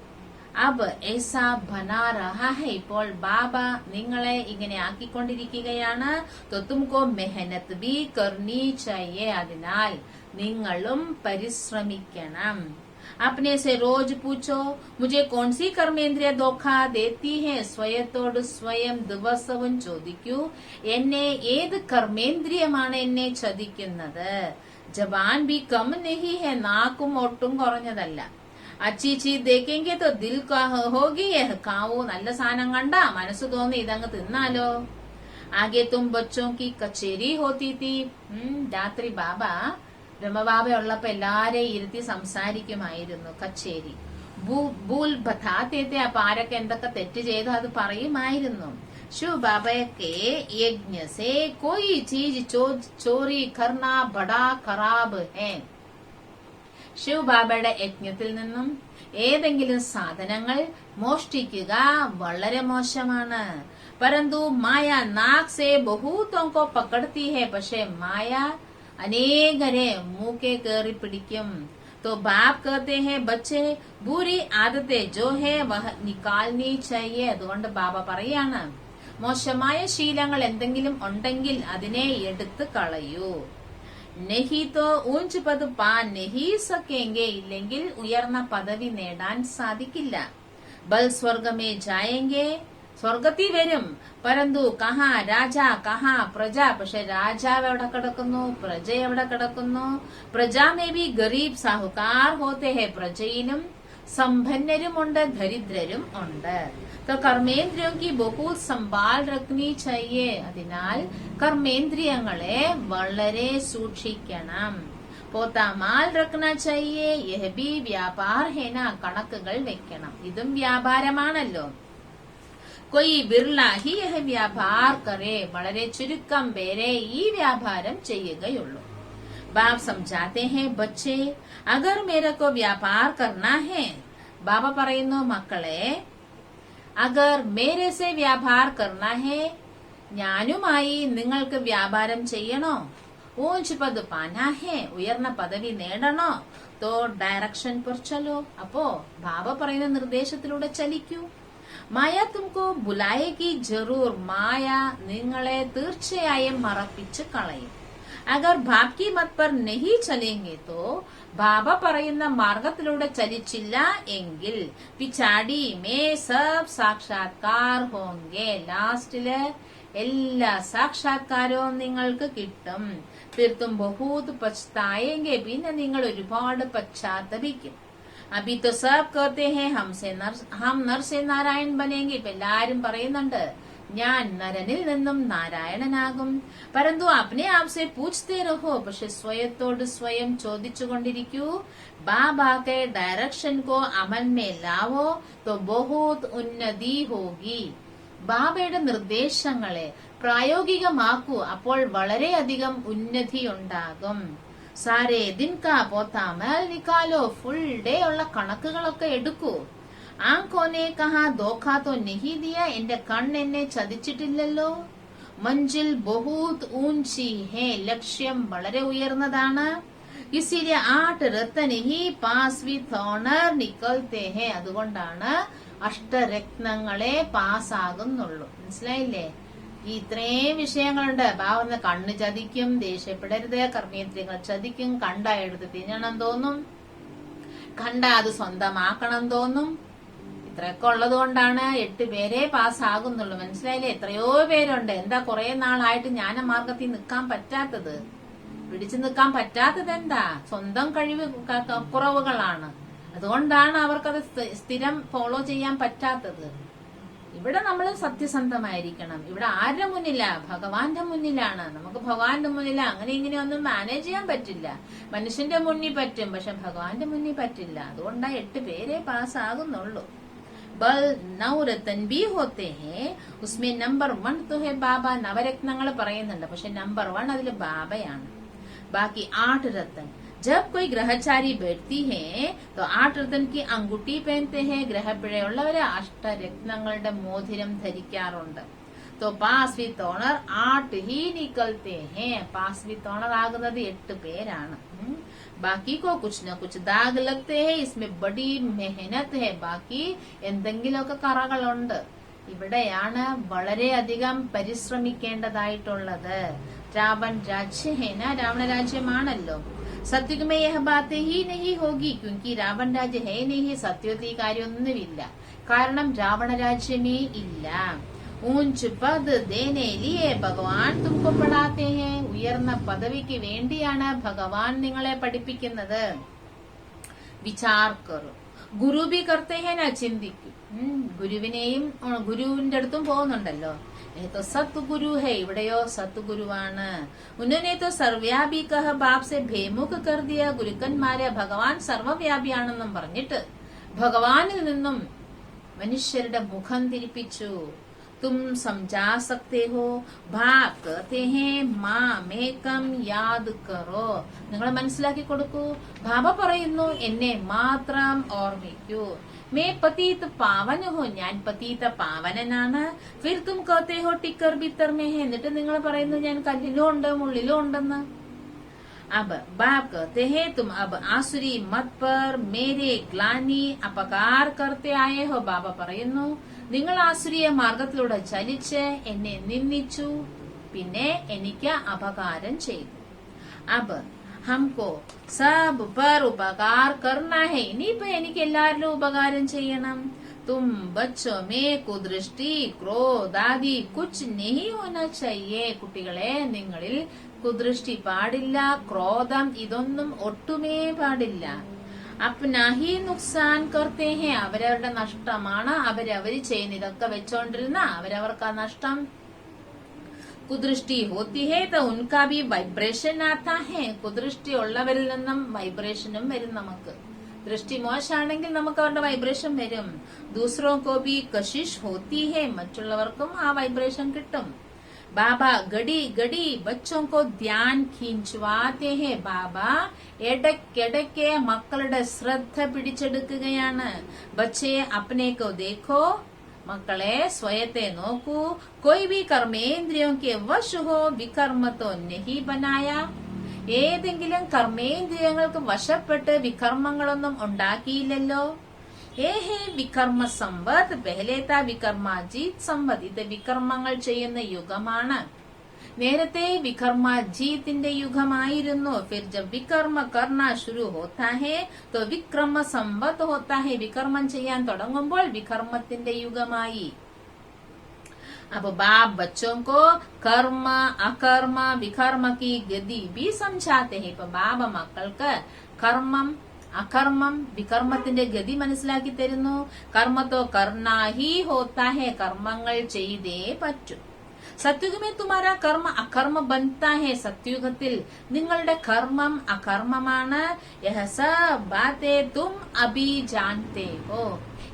അബ് ऐसा बना रहा है, ഇപ്പോൾ ബാബ നിങ്ങളെ ഇങ്ങനെ ആക്കിക്കൊണ്ടിരിക്കുകയാണ്. तो तुमको मेहनत भी करनी चाहिए, അതിനാൽ നിങ്ങളും പരിശ്രമിക്കണം. अपने से रोज पूछो मुझे कौन सी कर्मेंद्रिय धोखा देती है. സ്വയത്തോട് സ്വയം ദിവസവും ചോദിക്കൂ, എന്നെ ഏത് കർമ്മേന്ദ്രിയമാണ് എന്നെ ചതിക്കുന്നത്. ജബാൻ ബി കം നഹി ഹെ, നാക്കും ഒട്ടും കുറഞ്ഞതല്ല. अच्छी चीज देखेंगे तो दिल का होगी यह खाओ, നല്ല സാധനം കണ്ട മനസ്സ് തോന്നി ഇതങ്ങ് തിന്നാലോ. ആകെ തും ബച്ചോ की കച്ചേരി होती थी. രാത്രി ബാബ ബ്രഹ്മബാബ ഉള്ളപ്പോ എല്ലാരെയും ഇരുത്തി സംസാരിക്കുമായിരുന്നു. കച്ചേരി ബൂൽ ബതാത്തെ, അപ്പൊ ആരൊക്കെ എന്തൊക്കെ തെറ്റ് ചെയ്തോ അത് പറയുമായിരുന്നു. शिव बाबा के यज्ञ से कोई चीज चोरी करना बड़ा खराब है. ശിവ് ബാബയുടെ യജ്ഞത്തിൽ നിന്നും ഏതെങ്കിലും സാധനങ്ങൾ മോഷ്ടിക്കുക വളരെ മോശമാണ്. പരന്തു മായ നാക് സേ ബഹൂത്തോങ്കോ പക്കടത്തി ഹെ, പക്ഷെ മായ അനേകരെ മൂക്കെ കയറി പിടിക്കും. तो बाप कहते हैं बच्चे बुरी आदतें जो है वह निकालनी चाहिए. അതുകൊണ്ട് ബാബ പറയാണ്, മോശമായ ശീലങ്ങൾ എന്തെങ്കിലും ഉണ്ടെങ്കിൽ അതിനെ എടുത്ത് കളയൂ. नहीं तो ऊंच पद पा नहीं सकेंगे, ഇല്ലെങ്കിൽ ഉയർന്ന പദവി നേടാൻ സാധിക്കില്ല. ബൽ സ്വർഗമേ ജായെങ്കെ, സ്വർഗത്തിൽ വരും. പരന്തു കഹാ രാജ കഹാ പ്രജ, പക്ഷെ രാജാവ് എവിടെ കിടക്കുന്നു, പ്രജ എവിടെ കിടക്കുന്നു. പ്രജാമേ ബി ഗരീബ് സാഹുകാർ ഹോത്തെ ഹെ, പ്രജയിലും സമ്പന്നരുമുണ്ട് ദരിദ്രരും ഉണ്ട്. तो कर्मेंद्रियों की बहुत संभाल रखनी चाहिए. അതിനാൽ കർമ്മേന്ദ്രിയങ്ങളെ വളരെ സൂക്ഷിക്കണം. പോത്താ മാൽ രഖ്ന ചാഹിയെ, യഹ ബി വ്യാപാർ ഹേന, കണക്കുകൾ വെക്കണം, ഇതും വ്യാപാരമാണല്ലോ. कोई बिरला ही यह व्यापार करे, വളരെ ചുരുക്കം പേരെ ഈ വ്യാപാരം ചെയ്യുകയുള്ളൂ. बाप समझाते हैं बच्चे अगर मेरे को व्यापार करना है, ബാബ പറയുന്നു മക്കളെ, അഗർ മേരെ സെ വ്യാപാർ കർണ ഹെ, ഞാനുമായി നിങ്ങൾക്ക് വ്യാപാരം ചെയ്യണോ. ഊഞ്ച് പദ് പാനാ ഹെ, ഉയർന്ന പദവി നേടണോ. തോ ഡയറക്ഷൻ पर चलो, അപ്പോ ബാബ പറയുന്ന നിർദ്ദേശത്തിലൂടെ ചലിക്കൂ. മായ തുംകോ ബുലായേഗി ജറൂർ, മായ നിങ്ങളെ തീർച്ചയായും മറപ്പിച്ച് കളയും. അഗർ ബാപ് കി മത് പർ നഹി ചലേംഗെ തോ, ബാബ പറയുന്ന മാർഗത്തിലൂടെ ചലിച്ചില്ല എങ്കിൽ പിച്ചാടി മേ സബ് സാക്ഷാത്കാർ ഹോങ്കെ, ലാസ്റ്റില് എല്ലാ സാക്ഷാത്കാരവും നിങ്ങൾക്ക് കിട്ടും. തീർത്തും ബഹൂത് പച്തായെങ്കിൽ, പിന്നെ നിങ്ങൾ ഒരുപാട് പശ്ചാത്തപിക്കും. അഭി തോ സബ് कहते हैं हम नर से नारायण बनेंगे. ഇപ്പൊ എല്ലാരും പറയുന്നുണ്ട് ഞാൻ നരനിൽ നിന്നും നാരായണനാകും. പരന്തു അപ്നെ ആപ് സെ പൂച്ച്തേ രഹോ, പക്ഷെ സ്വയത്തോട് സ്വയം ചോദിച്ചുകൊണ്ടിരിക്കൂ. ബാബാക്കെ ഡയറക്ഷൻ കോ അമൽ മേ ലാവോ തോ ബഹുത് ഉന്നതി ഹോഗി. ബാബയുടെ നിർദ്ദേശങ്ങളെ പ്രായോഗികമാക്കൂ, അപ്പോൾ വളരെയധികം ഉന്നതി ഉണ്ടാകും. സാരേ ദിൻ കാ പോത്താമൽ നിക്കാലോ, ഫുൾ ഡേ ഉള്ള കണക്കുകളൊക്കെ എടുക്കൂ. ആങ്കോനെ കഹാ ധോഖാ തോ നഹി ദിയ, എന്റെ കണ്ണെന്നെ ചതിച്ചിട്ടില്ലല്ലോ. മഞ്ചിൽ ബഹൂത് ഊഞ്ചി ഹേ, ലക്ഷ്യം വളരെ ഉയർന്നതാണ്. ഇസിലെ 8 രത്ന ഹി പാസ് വിത്ത് ഓണർ നിക്കൽത്തെ ഹേ, അതുകൊണ്ടാണ് അഷ്ടരത്നങ്ങളെ പാസ്സാകുന്നുള്ളൂ. മനസ്സിലായില്ലേ? ഇത്രയും വിഷയങ്ങളുണ്ട്. ഭാവന കണ്ണ് ചതിക്കും, ദേഷ്യപ്പെടരുത്, കർമ്മേന്ദ്രിയങ്ങൾ ചതിക്കും, കണ്ട എടുത്ത് തിന്നണം തോന്നും, കണ്ട അത് സ്വന്തമാക്കണം തോന്നും. ഇത്രയൊക്കെ ഉള്ളത് കൊണ്ടാണ് 8 പേരെ പാസ്സാകുന്നുള്ളൂ. മനസ്സിലായില്ലേ? എത്രയോ പേരുണ്ട്. എന്താ കുറെ നാളായിട്ട് ജ്ഞാനമാർഗത്തിൽ നിൽക്കാൻ പറ്റാത്തത്, പിടിച്ചു നിൽക്കാൻ പറ്റാത്തത് എന്താ? സ്വന്തം കഴിവ് കുറവുകളാണ്. അതുകൊണ്ടാണ് അവർക്കത് സ്ഥിരം ഫോളോ ചെയ്യാൻ പറ്റാത്തത്. ഇവിടെ നമ്മൾ സത്യസന്ധമായിരിക്കണം. ഇവിടെ ആരുടെ മുന്നില? ഭഗവാന്റെ മുന്നിലാണ്. നമുക്ക് ഭഗവാന്റെ മുന്നില അങ്ങനെ ഇങ്ങനെ ഒന്നും മാനേജ് ചെയ്യാൻ പറ്റില്ല. മനുഷ്യന്റെ മുന്നിൽ പറ്റും, പക്ഷെ ഭഗവാന്റെ മുന്നിൽ പറ്റില്ല. അതുകൊണ്ടാ 8 പേരെ പാസ്സാകുന്നുള്ളൂ. बल 9 रतन भी होते हैं. उसमें नंबर 1 तो है बाबा. നവരത്നങ്ങൾ പറയുന്നുണ്ട്, പക്ഷെ നമ്പർ 1 അതിൽ ബാബയാണ്. ബാക്കി 8 रतन. जब कोई ग्रहचारी बैठती है तो 8 रतन की अंगूठी पहनते हैं. ഗ്രഹപ്പിഴയുള്ളവര് അഷ്ടരത്നങ്ങളുടെ മോതിരം ധരിക്കാറുണ്ട്. तो पास विथ ऑनर 8 ही निकलते हैं. पास विथ ऑनर ആകുന്നത് 8 പേരാണ്. ബാക്കി को कुछ न कुछ दाग लगते हैं. इसमें बड़ी मेहनत है. ബാക്കി എന്തെങ്കിലുമൊക്കെ കറകളുണ്ട്. ഇവിടെയാണ് വളരെയധികം പരിശ്രമിക്കേണ്ടതായിട്ടുള്ളത്. രാവൺ രാജ്യ है ना, രാവണ രാജ്യമാണല്ലോ. സത്യുഗ് में यह बातें ही नहीं होगी क्योंकि രാവൺ രാജ്യ है नहीं. സത്യത്തിൽ ഈ കാര്യമൊന്നുമില്ല, കാരണം രാവണ രാജ്യമേ ഇല്ല. ऊंच पद देने लिए भगवान तुमको पढ़ाते हैं. ഉയർന്ന പദവിക്ക് വേണ്ടിയാണ് ഭഗവാൻ നിങ്ങളെ പഠിപ്പിക്കുന്നത്. വിചാർ കറോ. ഗുരു भी करते हैं ना, ചിന്തിക്കും. ഗുരുവിനെയും ഗുരുവിന്റെ അടുത്തും പോകുന്നുണ്ടല്ലോ. तो सतगुरु है, ഇവിടെയോ സത്ഗുരുവാണ്. उन्होंने तो सर्वव्यापी कह बाप से भेमुख कर दिया. ഗുരുക്കന്മാരെ ഭഗവാൻ സർവവ്യാപിയാണെന്നും പറഞ്ഞിട്ട് ഭഗവാനിൽ നിന്നും മനുഷ്യരുടെ മുഖം തിരിപ്പിച്ചു. तुम समझा सकते हो. बाप कहते हैं माँ മേകം യാദ് കറോ. നിങ്ങൾ മനസ്സിലാക്കി കൊടുക്കൂ. ബാബ പറയുന്നു എന്നെ മാത്രം ഓർമ്മിക്കൂ. മേ പതീത് പാവൻ ഹോ, ഞാൻ പതീത പാവനനാണ്. ഫിർ തും कहते हो टिकर भीतर में है, എന്നിട്ട് നിങ്ങൾ പറയുന്നു ഞാൻ കല്ലിലും ഉണ്ട് മുള്ളിലും ഉണ്ടെന്ന്. अब बाप कहते हैं तुम अब आसुरी मत पर मेरे ग्लानी अपकार करते आए हो. ബാബ പറയുന്നു നിങ്ങൾ ആസുരീയ മാർഗത്തിലൂടെ ചലിച്ച് എന്നെ നിന്ദിച്ചു, പിന്നെ എനിക്ക് അപകാരം ചെയ്തു. अब हमको सब पर उपकार करना है. ഇനിയിപ്പോ എനിക്ക് എല്ലാവരിലും ഉപകാരം ചെയ്യണം. तुम बच्चों में कुदृष्टि क्रोध आदि कुछ नहीं होना चाहिए. കുട്ടികളെ, നിങ്ങളിൽ കുദൃഷ്ടി പാടില്ല, ക്രോധം ഇതൊന്നും ഒട്ടുമേ പാടില്ല. अपना ही नुकसान करते हैं. അവരവരുടെ നഷ്ടമാണ് അവരവര് ചെയ്യുന്ന ഇതൊക്കെ വെച്ചോണ്ടിരുന്ന അവരവർക്ക് നഷ്ടം. കുദൃഷ്ടി होती है तो उनका भी वाइब्रेशन आता है. കുദൃഷ്ടി ഉള്ളവരിൽ നിന്നും വൈബ്രേഷനും വരും. നമുക്ക് ദൃഷ്ടി മോശമാണെങ്കിൽ നമുക്ക് അവരുടെ വൈബ്രേഷൻ വരും. दूसरों को भी कशिश होती है, മറ്റുള്ളവർക്കും ആ വൈബ്രേഷൻ കിട്ടും. बाबा गड़ी गड़ी बच्चों को ध्यान खींचवाते हैं. ബാബ ഇടയ്ക്കിടയ്ക്ക് മക്കളുടെ ശ്രദ്ധ പിടിച്ചെടുക്കുകയാണ്. बच्चे अपने को देखो. മക്കളെ, സ്വയത്തെ നോക്കൂ. कोई भी कर्मेंद्रियों के वश हो, विकर्म तो नहीं बनाया. ഏതെങ്കിലും കർമ്മേന്ദ്രിയങ്ങൾക്ക് വശപ്പെട്ട് വികർമ്മങ്ങളൊന്നും ഉണ്ടാക്കിയില്ലല്ലോ. ഏഹേ വികർമ്മ സമ്പത്ത് പെഹലേത്ത വികർമാജീത് സമ്പത്ത്. ഇത് വികർമ്മങ്ങൾ ചെയ്യുന്ന യുഗമാണ്. നേരത്തെ വികർമാജീത്തിന്റെ യുഗമായിരുന്നു. ഫിർ ജബ് വികർമ്മ കർണ ശുരു ഹോത്താ ഹേ തോ വിക്രമ സമ്പത്ത് ഹോത്താ ഹേ. വികർമ്മം ചെയ്യാൻ തുടങ്ങുമ്പോൾ വികർമ്മത്തിന്റെ യുഗമായി. അപ്പൊ ബാബ് ബच्चों को कर्म अकर्म विकर्म की गति भी समझाते हैं. ഇപ്പൊ ബാബ മക്കൾക്ക് കർമ്മം അകർമ്മം വികർമ്മത്തിന്റെ ഗതി മനസ്സിലാക്കി തരുന്നു. കർമ്മത്തോ കർണാഹി ഹോത്താ ഹേ. കർമ്മങ്ങൾ ചെയ്തേ പറ്റൂ. സത്യുഗമേ തുമാരാ കർമ്മ അകർമ്മ ബൻതാ ഹേ. സത്യുഗത്തിൽ നിങ്ങളുടെ കർമ്മം അകർമ്മമാണ്. യഹ സബ് ബാതേ തും അഭി ജാൻതേ ഹോ.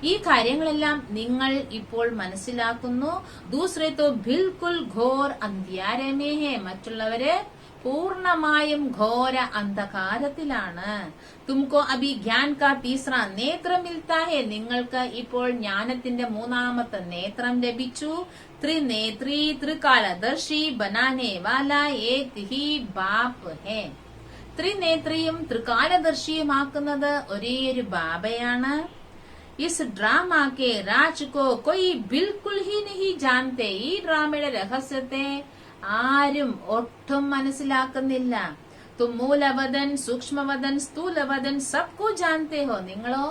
ഈ കാര്യങ്ങളെല്ലാം നിങ്ങൾ ഇപ്പോൾ മനസ്സിലാക്കുന്നു. ദൂസരെ തോ ബിൽകുൽ ഘോർ അന്ധ്യാരെ മേ ഹേ. മറ്റുള്ളവര് പൂർണമായും ഘോര അന്ധകാരത്തിലാണ്. തുംകോ അഭി ജ്ഞാൻ കാ തീസ്ര നേത്ര മിൽത്താ ഹേ. നിങ്ങൾക്ക് ഇപ്പോൾ ജ്ഞാനത്തിന്റെ മൂന്നാമത്തെ നേത്രം ലഭിച്ചു. ത്രിനേത്രി ത്രികാലദർശി ബനാനെ വാല ഏക് ഹി ബാപ്പ് ഹേ. ത്രിനേത്രിയും ത്രികാലദർശിയുമാക്കുന്നത് ഒരേയൊരു ബാബയാണ്. इस ड्रामा के राज को कोई बिल्कुल ही नहीं जानते. ഈ ഡ്രാമയുടെ രഹസ്യത്തെ ആരും ഒട്ടും മനസ്സിലാക്കുന്നില്ല. തും മൂലവദൻ സൂക്ഷ്മവദൻ സ്ഥൂലവദൻ സബ്കോ ജാനത്തെ ഹോ. നിങ്ങളോ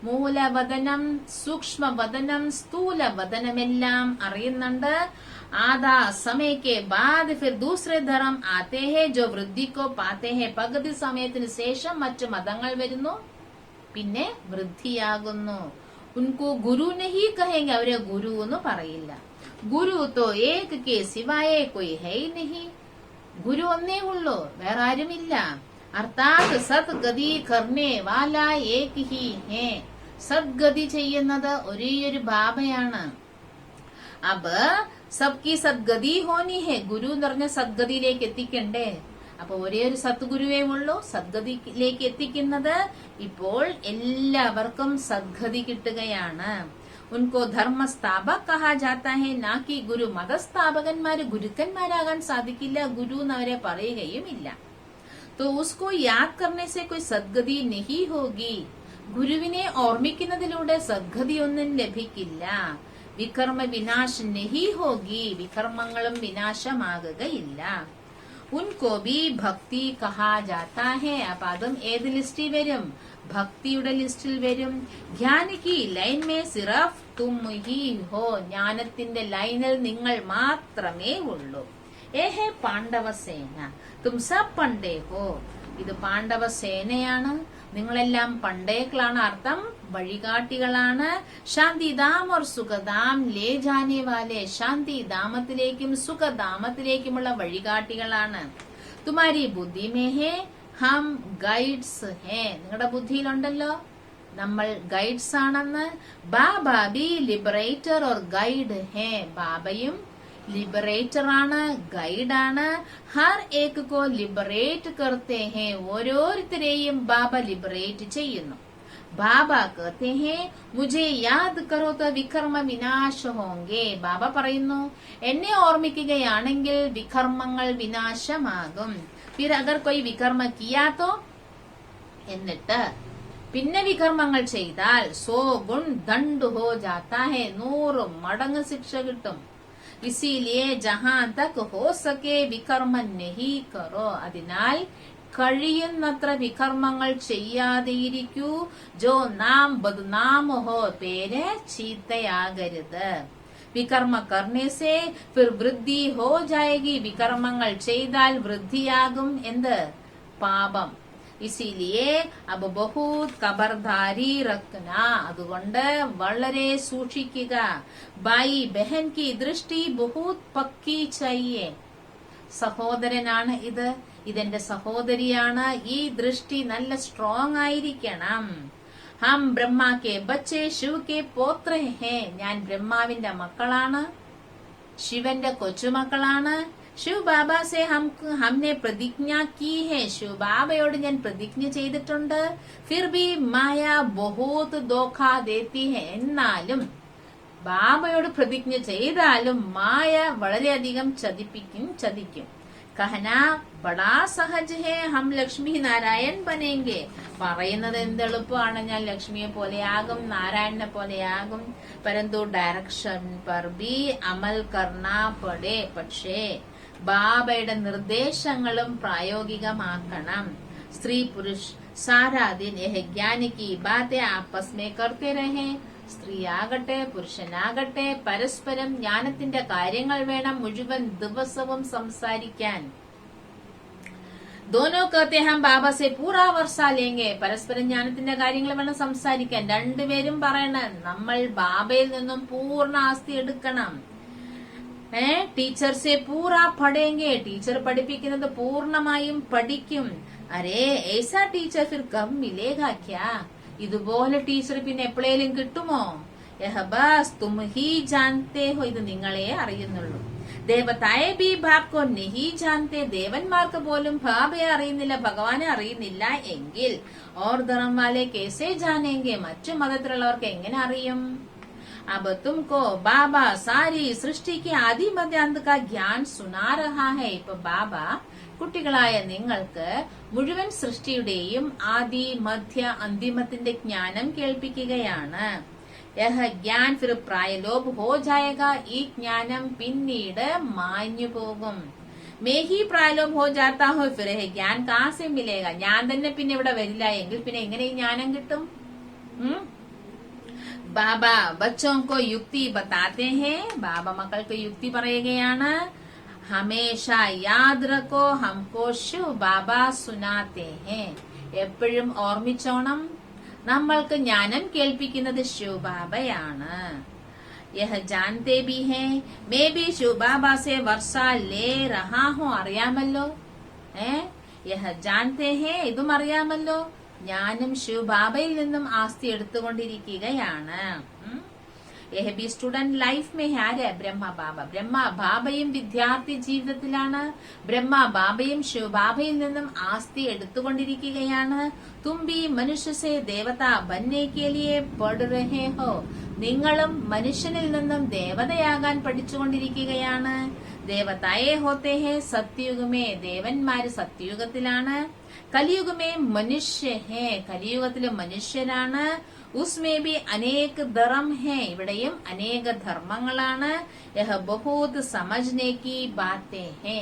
മൂലവദനം സൂക്ഷ്മവദനം സ്ഥൂലവദനമെല്ലാം അറിയുന്നുണ്ട്. आधा समय के बाद फिर दूसरे धर्म आते हैं जो वृद्धि को पाते हैं. പകുതി സമയത്തിന് ശേഷം മറ്റു മതങ്ങൾ വരുന്നു, പിന്നെ വൃദ്ധിയാകുന്നു. ഉൻകോ ഗുരു നഹി കഹേംഗെ. അവരെ ഗുരു എന്ന് പറയില്ല. ഗുരു തോ ഏക് കെ സിവായേ കോയി ഹൈ നഹി. ഗുരു ഒന്നേ ഉള്ളൂ, വേറെ ആരുമില്ല. അർത്ഥാത് സത് ഗതി കർണേ വാല ഏക് ഹി ഹേ. സദ്ഗതി ചെയ്യുന്നത് ഒരേയൊരു ബാബയാണ്. അബ് സബ്കി സദ്ഗതി ഹോനി ഹെ, ഗുരു എന്ന് പറഞ്ഞ സദ്ഗതിയിലേക്ക് എത്തിക്കണ്ടേ. അപ്പൊ ഒരേ ഒരു സദ്ഗുരുവേ ഉള്ളൂ സദ്ഗതിയിലേക്ക് എത്തിക്കുന്നത്. ഇപ്പോൾ എല്ലാവർക്കും സദ്ഗതി കിട്ടുകയാണ്. ഉൻകോ ധർമ്മസ്ഥാപക് കഹാ ജാതാ ഹെ, നാക്കി ഗുരു. മതസ്ഥാപകന്മാര് ഗുരുക്കന്മാരാകാൻ സാധിക്കില്ല, ഗുരു എന്നവരെ പറയുകയുമില്ല. तो उसको याद करने से कोई സദ്ഗതി नहीं होगी. ഗുരുവിനെ ഓർമ്മിക്കുന്നതിലൂടെ സദ്ഗതി ഒന്നും ലഭിക്കില്ല. വികർമ്മ വിനാശ് നഹി ഹോഗി, വികർമ്മങ്ങളും വിനാശമാകുകയില്ല. ഉൻകോ ബി ഭക്തി കഹാ ജാതാ ഹെ. അപ്പൊ അതും ഏത് ലിസ്റ്റിൽ വരും? ഭക്തിയുടെ ലിസ്റ്റിൽ വരും. ജ്ഞാനിക്ക് ലൈൻ മേ സിറഫ് തും ഹി ഹോ, ജ്ഞാനത്തിന്റെ ലൈനിൽ നിങ്ങൾ മാത്രമേ ഉള്ളൂ. ഏഹേ പാണ്ഡവ സേന, തും സബ് പണ്ടേ ഹോ. ഇത് പാണ്ഡവ സേനയാണ്, നിങ്ങളെല്ലാം പണ്ടേക്കളാണ്. അർത്ഥം വഴികാട്ടികളാണ്. ശാന്തിധാം और സുഖധാം ലേ ജാനെ വാലെ, ശാന്തിധാമത്തിലേക്കും സുഖധാമത്തിലേക്കുമുള്ള വഴികാട്ടികളാണ്. തുമാരി ബുദ്ധി മേ ഹേ ഹം ഗൈഡ്സ് ഹേ, നിങ്ങളുടെ ബുദ്ധിയിലുണ്ടല്ലോ നമ്മൾ ഗൈഡ്സ് ആണെന്ന്. ബാബ ബി ലിബറേറ്റർ और ഗൈഡ് ഹേ, ബാബയും ലിബറേറ്റർ ആണ്, ഗൈഡാണ്. ഹർ ഏക് കോ ലിബറേറ്റ് കർത്തേ ഹേ, ഓരോരുത്തരെയും ബാബ ലിബറേറ്റ് ചെയ്യുന്നു. ബാബ കർത്തേ ഹേ മുझे യാദ് കരോ തോ വികർമ്മ വിനാശ ഹോംഗേ. ബാബ പറയുന്നു, എന്നെ ഓർമ്മിക്കുകയാണെങ്കിൽ വികർമ്മങ്ങൾ വിനാശമാകും. ഫിർ അഗർ കോയി വികർമ്മ കിയാ തോ, എന്നിട്ട് പിന്നെ വികർമ്മങ്ങൾ ചെയ്താൽ സോ ഗുൺ ദണ്ഡ് ഹോ ജാതാ ഹേ, 100 മടങ്ങ് ശിക്ഷ കിട്ടും. ഇസിലിയേ ജഹാൻ തക് ഹോ സകെ വികർമ്മ നഹി കറോ, അതിനാൽ കഴിയുന്നത്ര വികർമ്മങ്ങൾ ചെയ്യാതെയിരിക്കൂ. ജോ നാം ബദ്നാം ഹോ, പേര് ചീത്തയാകരുത്. വികർമ്മ കർണേ സേ ഫിർ വൃദ്ധി ഹോ ജായേഗി, വികർമ്മങ്ങൾ ചെയ്താൽ വൃദ്ധിയാകും. എന്ത്? പാപം. ഇസിലിയേ അബ് ബഹൂത് ഖബർദാരി റഖ്ന, അതുകൊണ്ട് വളരെ സൂക്ഷിക്കുക. ബായി ബഹൻ കി ദൃഷ്ടി ബഹൂത് പക്കി ചാഹിയേ, സഹോദരനാണ് ഇത്, ഇതെന്റെ സഹോദരിയാണ്, ഈ ദൃഷ്ടി നല്ല സ്ട്രോങ് ആയിരിക്കണം. ഹം ബ്രഹ്മ കെ ബച്ചേ ശിവ് കെ പോത്രേ ഹേ, ഞാൻ ബ്രഹ്മാവിന്റെ മക്കളാണ്, ശിവന്റെ കൊച്ചുമക്കളാണ്. ശിവ് ബാബ സെ ഹംനെ പ്രതിജ്ഞ കി ഹേ, ശിവ് ബാബയോട് ഞാൻ പ്രതിജ്ഞ ചെയ്തിട്ടുണ്ട്. ഫിർ ബി മായ ബഹൂത് ദോഖ ദേത്തി ഹേ, എന്നാലും ബാബയോട് പ്രതിജ്ഞ ചെയ്താലും മായ വളരെയധികം ചതിക്കും. കഹന ബടാ സഹജ് ഹേ ഹം ലക്ഷ്മി നാരായൺ ബനേംഗെ, പറയുന്നത് എന്തെളുപ്പമാണ്, ഞാൻ ലക്ഷ്മിയെ പോലെയാകും, നാരായണനെ പോലെയാകും. പരന്തു ഡയറക്ഷൻ പർ ബി അമൽ കർണാ പടേ, പക്ഷേ ബാബയുടെ നിർദ്ദേശങ്ങളും പ്രായോഗികമാക്കണം. സ്ത്രീ പുരുഷ് സാരാ ദിൻ യഹ് ജ്ഞാനി കി ബാതേ ആപ്പസ് മേ കർത്തേ രഹേ, സ്ത്രീയാകട്ടെ പുരുഷനാകട്ടെ പരസ്പരം ജ്ഞാനത്തിന്റെ കാര്യങ്ങൾ വേണം മുഴുവൻ ദിവസവും സംസാരിക്കാൻ. ദോനോ കഹത്തെ ഹം ബാബ സെ പൂരാ വർഷ ലേംഗെ, പരസ്പരം ജ്ഞാനത്തിന്റെ കാര്യങ്ങൾ വേണം സംസാരിക്കാൻ. രണ്ടുപേരും പറയണം, നമ്മൾ ബാബയിൽ നിന്നും പൂർണ്ണ ആസ്തി എടുക്കണം. ടീച്ചർ സെ പൂരാ പഠേങ്കെ, ടീച്ചർ പഠിപ്പിക്കുന്നത് പൂർണ്ണമായും പഠിക്കും. അരേ ഏസാ ടീച്ചർ ഫിർ കബ് മിലേഗാ ക്യാ, ഇതുപോലെ ടീച്ചർ പിന്നെ എപ്പോഴേലും കിട്ടുമോ? യഹ് ബസ് തും ഹി ജാൻതേ ഹോ, ഇത് നിങ്ങളെ അറിയുന്നുള്ളൂ. ദേവതായെ ബി ഭാബ്കോ നഹി ജാൻതേ, ദേവന്മാർക്ക് പോലും ബാബയെ അറിയുന്നില്ല, ഭഗവാനെ അറിയുന്നില്ല എങ്കിൽ ഓർ ധർമ്മ വാലെ കേസേ ജാനേങ്കെ, മറ്റു മതത്തിലുള്ളവർക്ക് എങ്ങനെ അറിയും? अब तुमको बाबा सारी सृष्टि के आदि मध्य अंत का ज्ञान सुना रहा है. ഇപ്പൊ ബാബ കുട്ടികളായ നിങ്ങൾക്ക് മുഴുവൻ സൃഷ്ടിയുടെയും ആദി മധ്യ അന്തിമത്തിന്റെ ജ്ഞാനം കേൾപ്പിക്കുകയാണ്. യഹ് ജ്ഞാൻ ഫിർ പ്രായലോപ് ഹോ ജായേഗ, ഈ ജ്ഞാനം പിന്നീട് മാഞ്ഞു പോകും. മേഹി പ്രായലോപ് ഹോ ജാത്താ ഹോ ഫിർ ജ്ഞാൻ കഹാ സെ മിലേഗ, ഞാൻ തന്നെ പിന്നെ ഇവിടെ വരില്ല എങ്കിൽ പിന്നെ എങ്ങനെ ഈ ജ്ഞാനം കിട്ടും? ബാബ ബച്ചോं को युक्ति बताते हैं, ബാബ മക്കൾക്ക് യുക്തി പറയുകയാണ്. ഹമേഷ യാദ് രഖോ ഹംകോ ശിവ് ബാബ സുനാത്തെ ഹേ, എപ്പോഴും ഓർമ്മിച്ചോണം, നമ്മൾക്ക് ജ്ഞാനം കേൾപ്പിക്കുന്നത് ശിവ് ബാബയാണ്. യഹ് ജാൻതേ ബി ഹേ മേ ബി ശിവ് ബാബ സെ വർഷ ലേ രഹാ ഹോ, അറിയാമല്ലോ. യഹ് ജാൻതേ ഹേ, ഇതും അറിയാമല്ലോ. ഞാനും ശിവബാബയിൽ നിന്നും ആസ്തി എടുത്തുകൊണ്ടിരിക്കുകയാണ്. यह भी स्टूडेंट लाइफ में है ब्रह्मा बाबा. ब्रह्मा ബാബയും വിദ്യാർത്ഥി ജീവിതത്തിലാണ്. ബ്രഹ്മ ബാബയും ശിവബാബയിൽ നിന്നും ആസ്തി എടുത്തുകൊണ്ടിരിക്കുകയാണ്. തും ഭി മനുഷ്യ സേ ദേവത ബൻനെ കെ ലിയെ പഠ് രഹേ ഹോ. നിങ്ങളും മനുഷ്യനിൽ നിന്നും ദേവതയാകാൻ പഠിച്ചുകൊണ്ടിരിക്കുകയാണ്. ദേവതായേ ഹോത്തെ ഹേ സത്യുഗമേ. ദേവന്മാര് സത്യുഗത്തിലാണ്. കലിയുഗമേ മനുഷ്യ ഹേ. കലിയുഗത്തിലെ മനുഷ്യരാണ്. ഉസ്മേ ഭി അനേക ധർമ്മ ഹേ. ഇവിടെയും അനേക ധർമ്മങ്ങളാണ്. യഹ ബഹുത് സമജ്നെ കി ബാത്തേ ഹേ.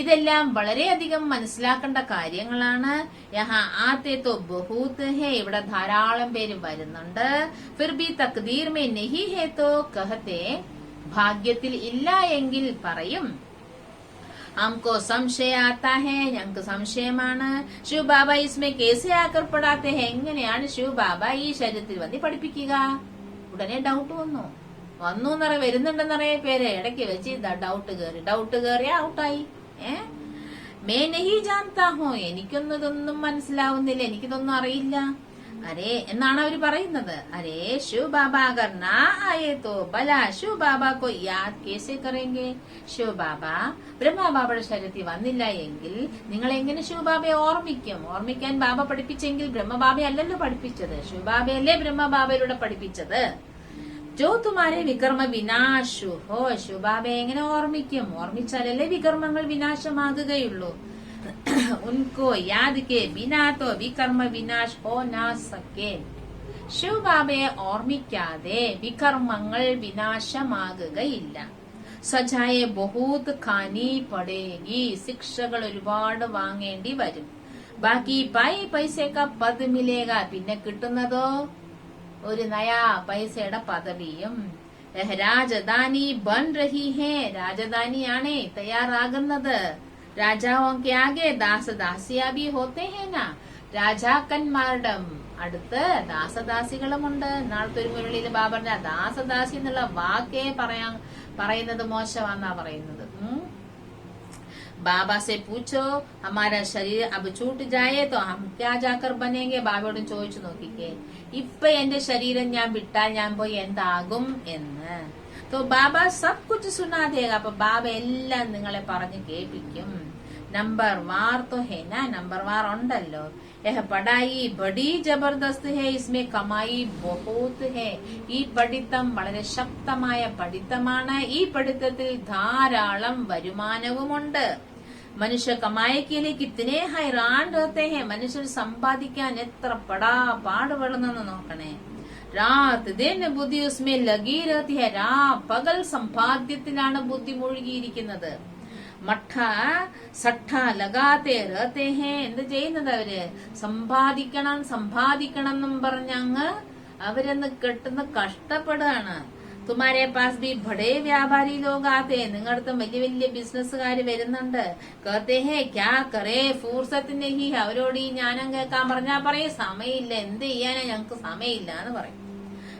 ഇതെല്ലാം വളരെയധികം മനസ്സിലാക്കേണ്ട കാര്യങ്ങളാണ്. യഹ ആത്തെ തോ ബഹുത് ഹേ. ഇവിടെ ധാരാളം പേര് വരുന്നുണ്ട്. ഫിർ ഭി തക്ദീർ മേ നഹി ഹേ തോ കഹത്തെ. ഭാഗ്യത്തിൽ ഇല്ല എങ്കിൽ പറയും. हमको संशय आता है. ഞങ്ങൾക്ക് സംശയമാണ്. ശിവ ബാബ इसमें कैसे आकर पढ़ाते हैं. എങ്ങനെയാണ് ശിവ ബാബ ഈ ശരീരത്തിൽ വന്ന് പഠിപ്പിക്കുക. ഉടനെ ഡൗട്ട് വന്നു നിറയെ വരുന്നുണ്ടെന്നറിയ പേര്. ഇടയ്ക്ക് വെച്ച് ഡൗട്ട് കയറി ഔട്ടായി. മേ നഹി ജാൻതാ ഹോ. എനിക്കൊന്നും മനസ്സിലാവുന്നില്ല, എനിക്കിതൊന്നും അറിയില്ല. അരേ എന്നാണ് അവര് പറയുന്നത്. അരേ ശിവ ബാബ അഗർ നാ ആയേ തോ ബലാ ശിവ ബാബ കോ യാദ് കേസെ കറേംഗെ. ശിവ ബാബ ബ്രഹ്മബാബയുടെ ശരീരത്തിൽ വന്നില്ല എങ്കിൽ നിങ്ങൾ എങ്ങനെ ശിവബാബയെ ഓർമ്മിക്കും. ഓർമ്മിക്കാൻ ബാബ പഠിപ്പിച്ചെങ്കിൽ ബ്രഹ്മബാബയല്ലല്ലോ പഠിപ്പിച്ചത്, ശിവബാബയല്ലേ ബ്രഹ്മബാബയിലൂടെ പഠിപ്പിച്ചത്. ജോ തുമാരെ വികർമ്മ വിനാശു ഹോ. ശിവബാബയെ എങ്ങനെ ഓർമ്മിക്കും. ഓർമ്മിച്ചാലല്ലേ വികർമ്മങ്ങൾ വിനാശമാകുകയുള്ളൂ. उनको याद के बिना तो विकर्म विनाश हो ना सके. ശിവബാബയെ ഓർമ്മിക്കാതെ വികർമ്മങ്ങൾ വിനാശമാകുകയില്ല. സജായെ ബഹൂത് ഖാനി പടേഗി. ശിക്ഷകൾ ഒരുപാട് വാങ്ങേണ്ടി വരും. ബാക്കി പൈസക്ക പദ് മിലേഗ. പിന്നെ കിട്ടുന്നതോ ഒരു നയാ പൈസയുടെ പദവിയും. രാജധാനി ബൻ രഹി ഹേ. രാജധാനിയാണ് തയ്യാറാകുന്നത്. രാജാവും കെ ആകെ ദാസദാസിയാ ഭി ഹോത്തെ ഹേ നാ. രാജാക്കന്മാരുടെ അടുത്ത് ദാസദാസികളുമുണ്ട്. നാളത്തെ ഒരു മുരളിയിൽ ബാബ പറഞ്ഞ ദാസദാസി എന്നുള്ള വാക്കേ പറയുന്നത് മോശമാന്നാ പറയുന്നത്. ബാബ സെ പൂച്ചോ ഹമാരാ ശരീർ അബ് ചൂട്ട് ജായേ തോ ഹം ക്യാ ജാക്കർ ബനേംഗെ. ബാബയോടും ചോദിച്ചു നോക്കിക്കേ, ഇപ്പൊ എന്റെ ശരീരം ഞാൻ വിട്ടാൽ ഞാൻ പോയി എന്താകും എന്ന്. तो बाबा सब कुछ सुना देगा. അപ്പൊ ബാബ എല്ലാം നിങ്ങളെ പറഞ്ഞു കേൾപ്പിക്കും. നമ്പർ വാർ तो है ना. നമ്പർ വാർ ഉണ്ടല്ലോ. यह पढ़ाई बड़ी जबरदस्त है. इसमें कमाई बहुत है. ഈ പഠിത്തം വളരെ ശക്തമായ പഠിത്തമാണ്. ഈ പഠിത്തത്തിൽ ധാരാളം വരുമാനവുമുണ്ട്. മനുഷ്യ കമായക്കിലെ കിത്തനെ ഹൈറാൻ रहते हैं. മനുഷ്യർ സമ്പാദിക്കാൻ എത്ര പാടുപെടുന്നെന്ന് നോക്കണേ. രാത് ദിൻ ബുദ്ധി ഉസ്മേ ലഗി രഹതി ഹൈ. പകൽ സമ്പാദ്യത്തിലാണ് ബുദ്ധി മുഴുകിയിരിക്കുന്നത്. മഠ സഠ ലഗാത്തെ രഹത്തെ ഹേ. എന്ത് ചെയ്യുന്നത് അവര്? സമ്പാദിക്കണം എന്നും പറഞ്ഞങ്ങ് അവരെന്ന് കെട്ടുന്ന കഷ്ടപ്പെടുകയാണ്. തുമാരെ പാസ് ബി ബഡേ വ്യാപാരി ലോക ആത്തെ. നിങ്ങളടുത്ത് വലിയ ബിസിനസ്സുകാര് വരുന്നുണ്ട്. കഹത്തെ ഹേ ക്യാ കറേ ഫൂർസത്ത് നഹി. അവരോട് ഈ ജ്ഞാനം കേൾക്കാൻ പറഞ്ഞാ പറയും സമയമില്ല, എന്ത് ചെയ്യാനാ ഞങ്ങക്ക് സമയമില്ല എന്ന് പറയും.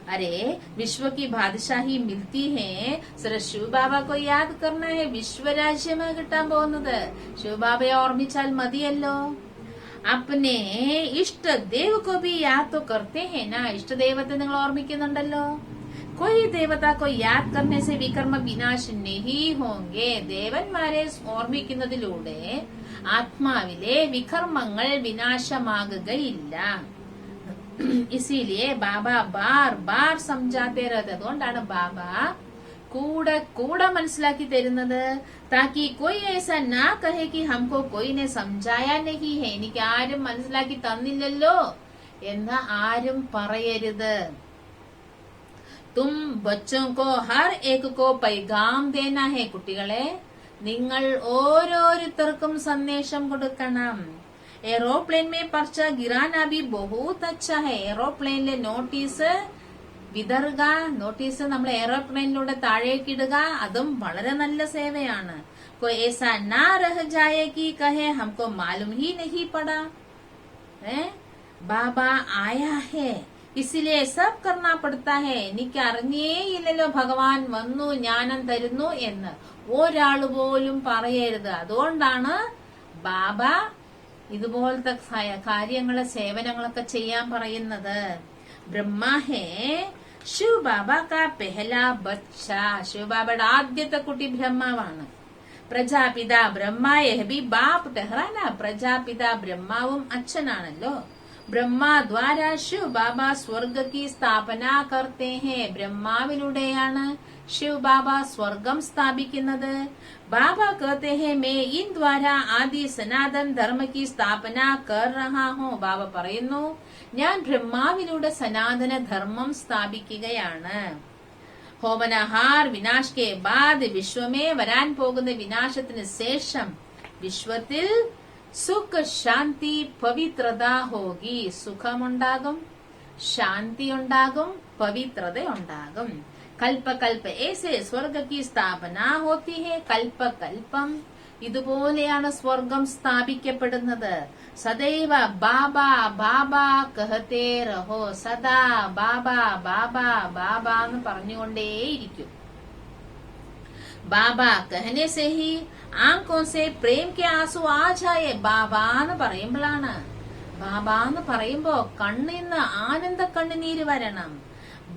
अरे विश्व की बादशाही मिलती है. सिर्फ शिव बाबा को याद करना है. വിശ്വരാജ്യമാണ് കിട്ടാൻ പോകുന്നത്. ശിവബാബയെ ഓർമ്മിച്ചാൽ മതിയല്ലോ. अपने इष्ट देव को भी याद तो करते हैं ना. ഇഷ്ടദൈവത്തെ നിങ്ങൾ ഓർമ്മിക്കുന്നുണ്ടല്ലോ. कोई देवता को याद करने से विकर्म विनाश नहीं होंगे. ദേവന്മാരെ ഓർമ്മിക്കുന്നതിലൂടെ ആത്മാവിലെ വികർമ്മങ്ങൾ വിനാശമാകുകയില്ല. इसीलिए बाबा बार बार समझाते रहते. അതുകൊണ്ടാണ് ബാബ കൂടെ മനസ്സിലാക്കി തരുന്നത്. താക്കി कोई ऐसा ना कहे कि हमको कोई ने समझाया नहीं है. എനിക്ക് ആരും മനസ്സിലാക്കി തന്നില്ലല്ലോ എന്ന് ആരും പറയരുത്. तुम बच्चों को हर एक को पैगाम देना है. കുട്ടികളെ നിങ്ങൾ ഓരോരുത്തർക്കും സന്ദേശം കൊടുക്കണം. एरोप्लेन में पर्चा गिराना भी बहुत अच्छा है. എയറോപ്ലെയിനിലെ നോട്ടീസ് വിതറുക. നോട്ടീസ് നമ്മൾ എയറോപ്ലെയിനിലൂടെ താഴേക്കിടുക. അതും വളരെ നല്ല സേവയാണ്. कोई ऐसा ना रह जाए कि कहे हमको मालूम ही नहीं पड़ा. बाबा आया है इसलिए सब करना पड़ता है. എനിക്ക് അറിഞ്ഞേയില്ലല്ലോ ഭഗവാൻ വന്നു ജ്ഞാനം തരുന്നു എന്ന് ഒരാൾ പോലും പറയരുത്. അതുകൊണ്ടാണ് ബാബ ഇതുപോലത്തെ കാര്യങ്ങള് സേവനങ്ങളൊക്കെ ചെയ്യാൻ പറയുന്നത്. ബ്രഹ്മ ഹേ ശിവ് ബാബ കാ പെഹലാ ബച്ച. ശിവബാബയുടെ ആദ്യത്തെ കുട്ടി ബ്രഹ്മാവാണ്. പ്രജാപിത ബ്രഹ്മ യഹ് ബാപ് ടെഹ്റാന. പ്രജാപിത ബ്രഹ്മാവും അച്ഛനാണല്ലോ. ബ്രഹ്മ ദ്വാര ശിവ് ബാബ സ്വർഗ കി സ്ഥാപന കർത്തേ ഹേ. ബ്രഹ്മാവിലൂടെയാണ് ശിവ് ബാബ സ്വർഗം സ്ഥാപിക്കുന്നത്. ബാബ कहते हैं मैं इन द्वारा आदि सनातन धर्म की स्थापना कर रहा हूँ. ബാബ പറയുന്നു, ഞാൻ ബ്രഹ്മാവിലൂടെ സനാതന ധർമ്മം സ്ഥാപിക്കുകയാണ്. ഹോമനഹാർ വിനാശ് കെ ബാദ്. വിശ്വമേ വരാൻ പോകുന്ന വിനാശത്തിന് ശേഷം വിശ്വത്തിൽ സുഖ ശാന്തി പവിത്രത ഹോഗി. സുഖമുണ്ടാകും, ശാന്തി ഉണ്ടാകും, പവിത്രത ഉണ്ടാകും. കൽപ്പ കൽപ്പ ഏസെ സ്വർഗ കി സ്ഥാപന ഹോത്തി ഹെ. കൽപ്പ കൽപ്പം ഇതുപോലെയാണ് സ്വർഗം സ്ഥാപിക്കപ്പെടുന്നത്. സദൈവ ബാബ ബാബ കഹത്തെ രഹോ. സദാ ബാബ ബാബ ബാബ എന്ന് പറഞ്ഞുകൊണ്ടേയിരിക്കും. ബാബ कहने से ही आंखों से प्रेम के आंसू आ जाए. ബാബ എന്ന് പറയുമ്പോഴാണ്, ബാബ എന്ന് പറയുമ്പോ കണ്ണിന്ന് ആനന്ദ കണ്ണുനീര് വരണം.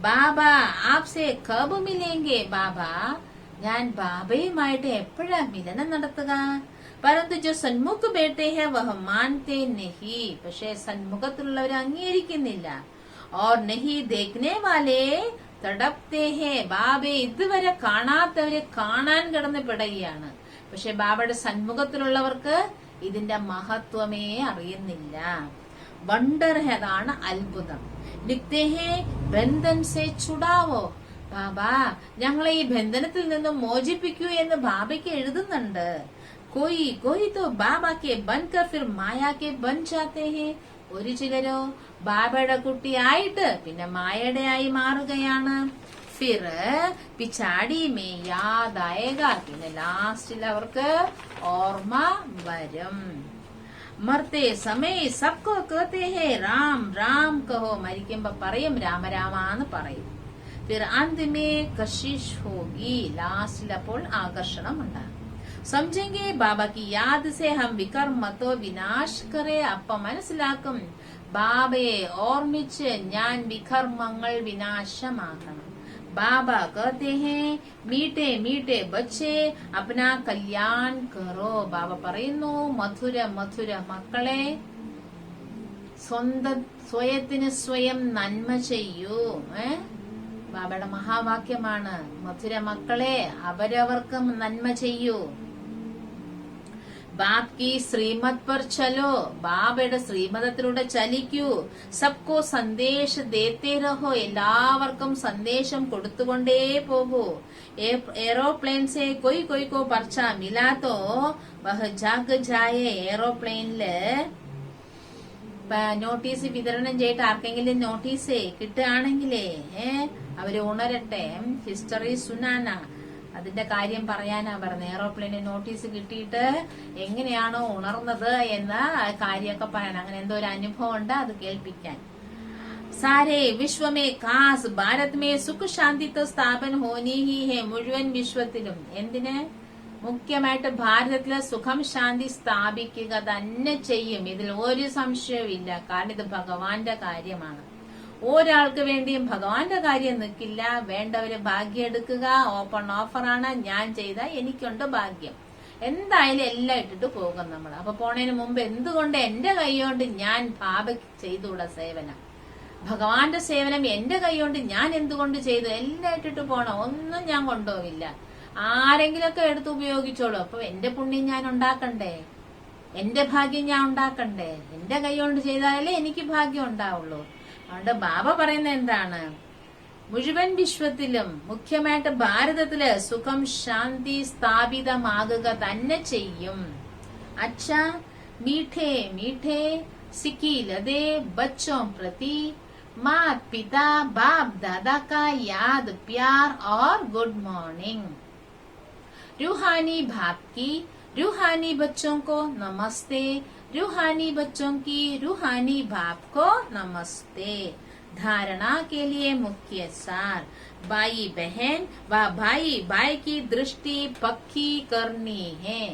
ബാബ ആപ്സെ കബ് മിലേംഗെ. ബാബ ഞാൻ ബാബയുമായിട്ട് എപ്പോഴാ മിലനം നടത്തുക? പരന്തു ജോ സന്മുഖ് ബേട്ടെ ഹെ വഹ മാൻതേ നഹി. പക്ഷെ സന്മുഖത്തിലുള്ളവർ അംഗീകരിക്കുന്നില്ല. ഓർ നഹി ദേഖ്നെ വാലേ തടപ്തേ ഹേ. ബാബയെ ഇതുവരെ കാണാത്തവരെ കാണാൻ കിടന്ന് പിടയുകയാണ്. പക്ഷെ ബാബയുടെ സന്മുഖത്തിലുള്ളവർക്ക് ഇതിന്റെ മഹത്വമേ അറിയുന്നില്ല. വണ്ടർ ഹേ, അതാണ് അത്ഭുതം. ലിഖ്തേ ഹേ ബന്ധൻ സേ ചുടാവോ. ബാബ ഞങ്ങളെ ഈ ബന്ധനത്തിൽ നിന്നും മോചിപ്പിക്കൂ എന്ന് ബാബയ്ക്ക് എഴുതുന്നുണ്ട്. കോയി കോയി തോ ബാബാക്കെ ബൻകർ ഫിർ മായാക്കെ ബൻ ജാത്തേ ഹേ. ഒരു ചിലരോ ബാബയുടെ കുട്ടിയായിട്ട് പിന്നെ മായയുടെ ആയി മാറുകയാണ്. ഫിർ പിച്ചാടി മേ യാദായേഗ. പിന്നെ ലാസ്റ്റിൽ അവർക്ക് ഓർമ്മ വരും. മർത്തെ സമയ സബ്കോ കഹത്തെ ഹേ രാം രാം കഹോ. മരിക്കുമ്പോ പറയും രാമരാമ എന്ന് പറയും. ഫിർ അന്തിമേ കശിഷ് ഹോഗി. ലാസ്റ്റിൽ അപ്പോൾ ആകർഷണം ഉണ്ടാകും. समझेंगे बाबा की याद से हम विकर्म तो विनाश करे. അപ്പ മനസ്സിലാക്കും ബാബയെ ഓർമ്മിച്ച് ഞാൻ വികർമ്മങ്ങൾ വിനാശമാക്കണം. ബാബ कहते हैं मीठे मीठे बच्चे अपना कल्याण करो. ബാബ പറയുന്നു, മധുര മധുര മക്കളെ സ്വയത്തിന് സ്വയം നന്മ ചെയ്യൂ. ബാബയുടെ മഹാവാക്യമാണ്. മധുര മക്കളെ അവരവർക്കും നന്മ ചെയ്യൂ. ബാബ് കി ശ്രീമത് പർ ചലോ. ബാബയുടെ ശ്രീമതത്തിലൂടെ ചലിക്കൂ. സബ്കോ സന്ദേശ് ദേത്തേ രഹോ. എല്ലാവർക്കും സന്ദേശം കൊടുത്തുകൊണ്ടേ പോകൂ. എയറോപ്ലെയിൻ സെ കൊയ് കൊയ് കോ പർച്ച മിലാത്തോ വഹ് ജാഗ് ജായേ. എയറോപ്ലെയിനില് നോട്ടീസ് വിതരണം ചെയ്തിട്ട് ആർക്കെങ്കിലും നോട്ടീസ് കിട്ടുകയാണെങ്കിലേ അവര് ഉണരട്ടെ. ഹിസ്റ്ററി സുനാന അതിന്റെ കാര്യം പറയാനാ പറഞ്ഞത്. എയറോപ്ലെയിന് നോട്ടീസ് കിട്ടിയിട്ട് എങ്ങനെയാണോ ഉണർന്നത് എന്ന കാര്യമൊക്കെ പറയാൻ. അങ്ങനെ എന്തോ ഒരു അനുഭവം ഉണ്ട്, അത് കേൾപ്പിക്കാൻ. സാരേ വിശ്വമേ കാസ് ഭാരത് മേ സുഖ ശാന്തി തോ സ്ഥാപൻ ഹോനി ഹി ഹെ. മുഴുവൻ വിശ്വത്തിലും എന്തിന്? മുഖ്യമായിട്ട് ഭാരതത്തിലെ സുഖം ശാന്തി സ്ഥാപിക്കുക തന്നെ ചെയ്യും. ഇതിൽ ഒരു സംശയവും ഇല്ല. കാരണം ഇത് ഭഗവാന്റെ കാര്യമാണ്. ഒരാൾക്ക് വേണ്ടിയും ഭഗവാന്റെ കാര്യം നിൽക്കില്ല. വേണ്ടവര് ഭാഗ്യം എടുക്കുക. ഓപ്പൺ ഓഫറാണ്. ഞാൻ ചെയ്ത എനിക്കുണ്ട് ഭാഗ്യം. എന്തായാലും എല്ലാം ഇട്ടിട്ട് പോകും നമ്മൾ. അപ്പൊ പോണതിന് മുമ്പ് എന്തുകൊണ്ട് എന്റെ കൈകൊണ്ട് ഞാൻ ബാബയ്ക്ക് ചെയ്തുകൂടാ സേവനം? ഭഗവാന്റെ സേവനം എന്റെ കൈകൊണ്ട് ഞാൻ എന്തുകൊണ്ട് ചെയ്തു? എല്ലാം ഇട്ടിട്ട് പോണം. ഒന്നും ഞാൻ കൊണ്ടുപോകില്ല. ആരെങ്കിലൊക്കെ എടുത്ത് ഉപയോഗിച്ചോളൂ. അപ്പൊ എന്റെ പുണ്യം ഞാൻ ഉണ്ടാക്കണ്ടേ? എന്റെ ഭാഗ്യം ഞാൻ ഉണ്ടാക്കണ്ടേ? എന്റെ കൈകൊണ്ട് ചെയ്താലേ എനിക്ക് ഭാഗ്യം ഉണ്ടാവുള്ളൂ. അതുകൊണ്ട് ബാബ പറയുന്നത് എന്താണ്? മുഴുവൻ വിശ്വത്തിലും മുഖ്യമായിട്ട് ഭാരതത്തില് സുഖം ശാന്തി സ്ഥാപിതമാകുക തന്നെ ചെയ്യും. അച്ഛാ മീഠേ മീഠേ സിക്കിലതേ ബച്ചോं प्रति मात पिता बाप दादा का याद प्यार और गुड मॉर्निंग. रूहानी बाप की रूहानी बच्चों को नमस्ते. रूहानी बच्चों की रूहानी बाप को नमस्ते. धारणा के लिए मुख्य सार. भाई बहन व भाई भाई की दृष्टि पक्की करनी है.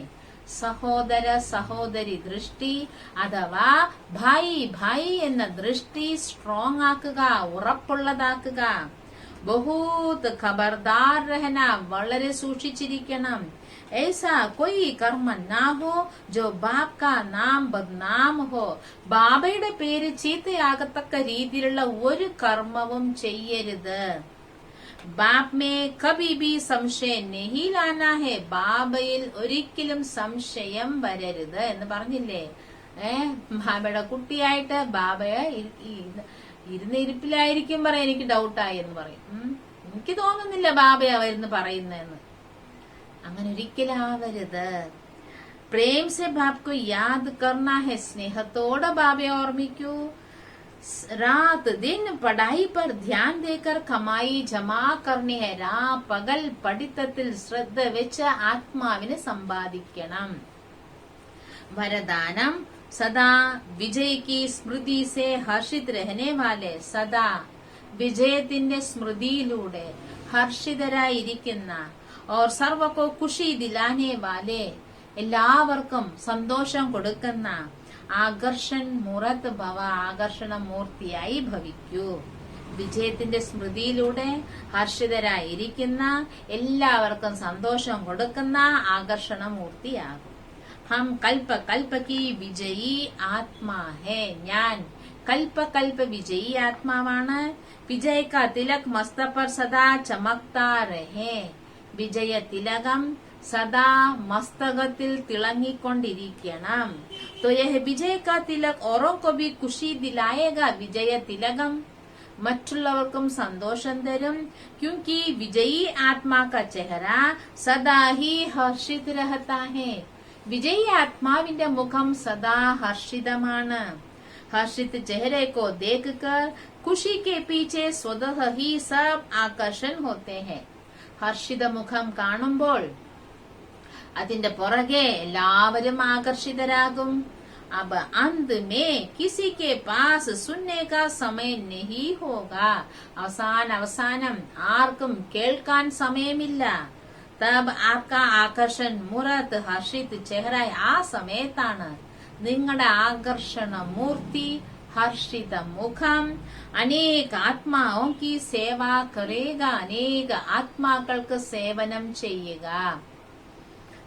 സഹോദര സഹോദരി ദൃഷ്ടി അഥവാ ഭായി ഭായി എന്ന ദൃഷ്ടി സ്ട്രോങ് ആക്കുക, ഉറപ്പുള്ളതാക്കുക. ബഹൂത് ഖബർദാർ രഹന, വളരെ സൂക്ഷിച്ചിരിക്കണം. ऐसा कोई कर्म ना हो जो बाप का नाम बदनाम हो. ബാബയുടെ പേര് ചീത്തയാകത്തക്ക രീതിയിലുള്ള ഒരു കർമ്മവും ചെയ്യരുത്. ബാപ് മേ കബി ബി സംശയ നഹി ലാനാ ഹെ, ബാബയിൽ ഒരിക്കലും സംശയം വരരുത് എന്ന് പറഞ്ഞില്ലേ. ബാബയുടെ കുട്ടിയായിട്ട് ബാബയെ ഇരുന്ന ഇരിപ്പിലായിരിക്കും പറയാം എനിക്ക് ഡൗട്ടായി എന്ന് പറയും. എനിക്ക് തോന്നുന്നില്ല ബാബയാ വരുന്ന് പറയുന്നതെന്ന്. അങ്ങനെ ഒരിക്കലാവരുത്. പ്രേം സെ ബാപ്കോ യാദ് കർണാ ഹെ, സ്നേഹത്തോടെ ബാബയെ ഓർമ്മിക്കൂ. रात दिन पढ़ाई पर ध्यान देकर कमाई जमा करनी है. രാ പകൽ പഠിത്തത്തിൽ ശ്രദ്ധ വെച്ച് ആത്മാവിനെ സമ്പാദിക്കണം. വരദാനം സദാ വിജയ് കി സ്മൃതി സെ ഹർഷിത് രഹനെ വാലെ, സദാ വിജയത്തിന്റെ സ്മൃതിയിലൂടെ ഹർഷിതരായിരിക്കുന്ന और सर्व को खुशी दिलाने वाले, എല്ലാവർക്കും സന്തോഷം കൊടുക്കുന്ന ആകർഷൺ മുറത്ത് ഭവ, ആകർഷണ മൂർത്തിയായി ഭവിക്കൂ. വിജയത്തിന്റെ സ്മൃതിയിലൂടെ ഹർഷിതരായിരിക്കുന്ന എല്ലാവർക്കും സന്തോഷം കൊടുക്കുന്ന ആകർഷണ മൂർത്തിയാകും. ഹം കൽപ്പ കൽപ്പ കി വിജയി ആത്മാ ഹേ, ഞാൻ കൽപ്പ കൽപ്പ വിജയി ആത്മാവാണ്. വിജയ കാ തിലക് മസ്തക പർ സദാ ചമക്താ രഹേ, വിജയ തിലകം സദാ മസ്തകത്തിൽ തിളങ്ങിക്കൊണ്ടിരിക്കണം. तो यह विजय का तिलक औरों को भी खुशी दिलाएगा. വിജയ തിലകം മറ്റുള്ളവർക്കും സന്തോഷം തരും. क्योंकि विजयी आत्मा का चेहरा सदा ही हर्षित रहता है. വിജയി ആത്മാവിന്റെ മുഖം സദാ ഹർഷിതമാണ്. हर्षित चेहरे को देखकर खुशी के पीछे स्वतः ही सब आकर्षण होते हैं. ഹർഷിത മുഖം കാണുമ്പോൾ അതിന്റെ പുറകെ എല്ലാവരും ആകർഷിതരാകും. अब अंत में किसी के पास सुनने का समय नहीं होगा. അവസാനം ആർക്കും കേൾക്കാൻ സമയമില്ല. तब आपका आकर्षण मूर्त हर्षित चेहरा, ആ സമയത്താണ് നിങ്ങളുടെ ആകർഷണ മൂർത്തി हर्षित मुखम अनेक आत्माओं की सेवा करेगा. अनेक ആത്മാക്കൾക്ക് സേവനം ചെയ്യുക.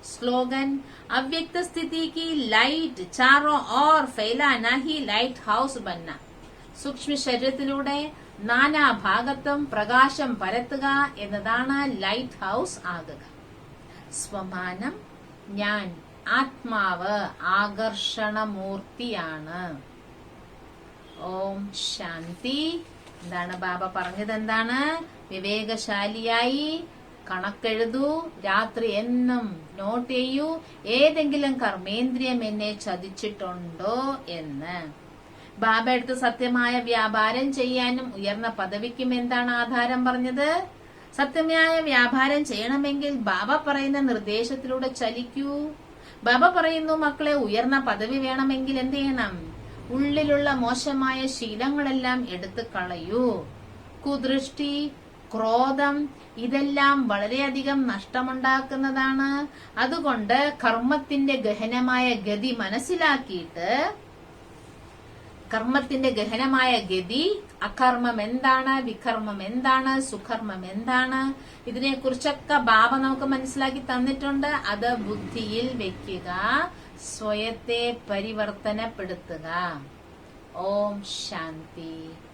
स्लोगन अव्यक्त स्थिति की लाइट चारों ओर फैलाना ही लाइट हाउस बनना. സൂക്ഷ്മ ശരീരത്തിലൂടെ നാനാഭാഗത്തും പ്രകാശം പരത്തുക എന്നതാണ് ലൈറ്റ് ഹൌസ് ആകുക. സ്വമാനം ഞാൻ ആത്മാവ് ആകർഷണമൂർത്തിയാണ്. ഓം ശാന്തി. എന്താണ് ബാബ പറഞ്ഞത്? എന്താണ്? വിവേകശാലിയായി കണക്കെഴുതൂ, രാത്രി എന്നും നോട്ട് ചെയ്യൂ, ഏതെങ്കിലും കർമ്മേന്ദ്രിയം എന്നെ ചതിച്ചിട്ടുണ്ടോ എന്ന്. ബാബ എടുത്ത് സത്യമായ വ്യാപാരം ചെയ്യാനും ഉയർന്ന പദവിക്കും എന്താണ് ആധാരം പറഞ്ഞത്? സത്യമായ വ്യാപാരം ചെയ്യണമെങ്കിൽ ബാബ പറയുന്ന നിർദ്ദേശത്തിലൂടെ ചലിക്കൂ. ബാബ പറയുന്നു, മക്കളെ ഉയർന്ന പദവി വേണമെങ്കിൽ എന്ത് ചെയ്യണം? ഉള്ളിലുള്ള മോശമായ ശീലങ്ങളെല്ലാം എടുത്തു കളയൂ. കുദൃഷ്ടി, ക്രോധം ഇതെല്ലാം വളരെയധികം നഷ്ടമുണ്ടാക്കുന്നതാണ്. അതുകൊണ്ട് കർമ്മത്തിന്റെ ഗഹനമായ ഗതി മനസ്സിലാക്കിയിട്ട്, കർമ്മത്തിന്റെ ഗഹനമായ ഗതി, അകർമ്മം എന്താണ്, വികർമ്മം എന്താണ്, സുകർമ്മം എന്താണ്, ഇതിനെക്കുറിച്ചൊക്കെ ബാബ നമുക്ക് മനസ്സിലാക്കി തന്നിട്ടുണ്ട്. അത് ബുദ്ധിയിൽ വെക്കുക, സ്വയത്തെ പരിവർത്തനപ്പെടുത്തുക. ഓം ശാന്തി.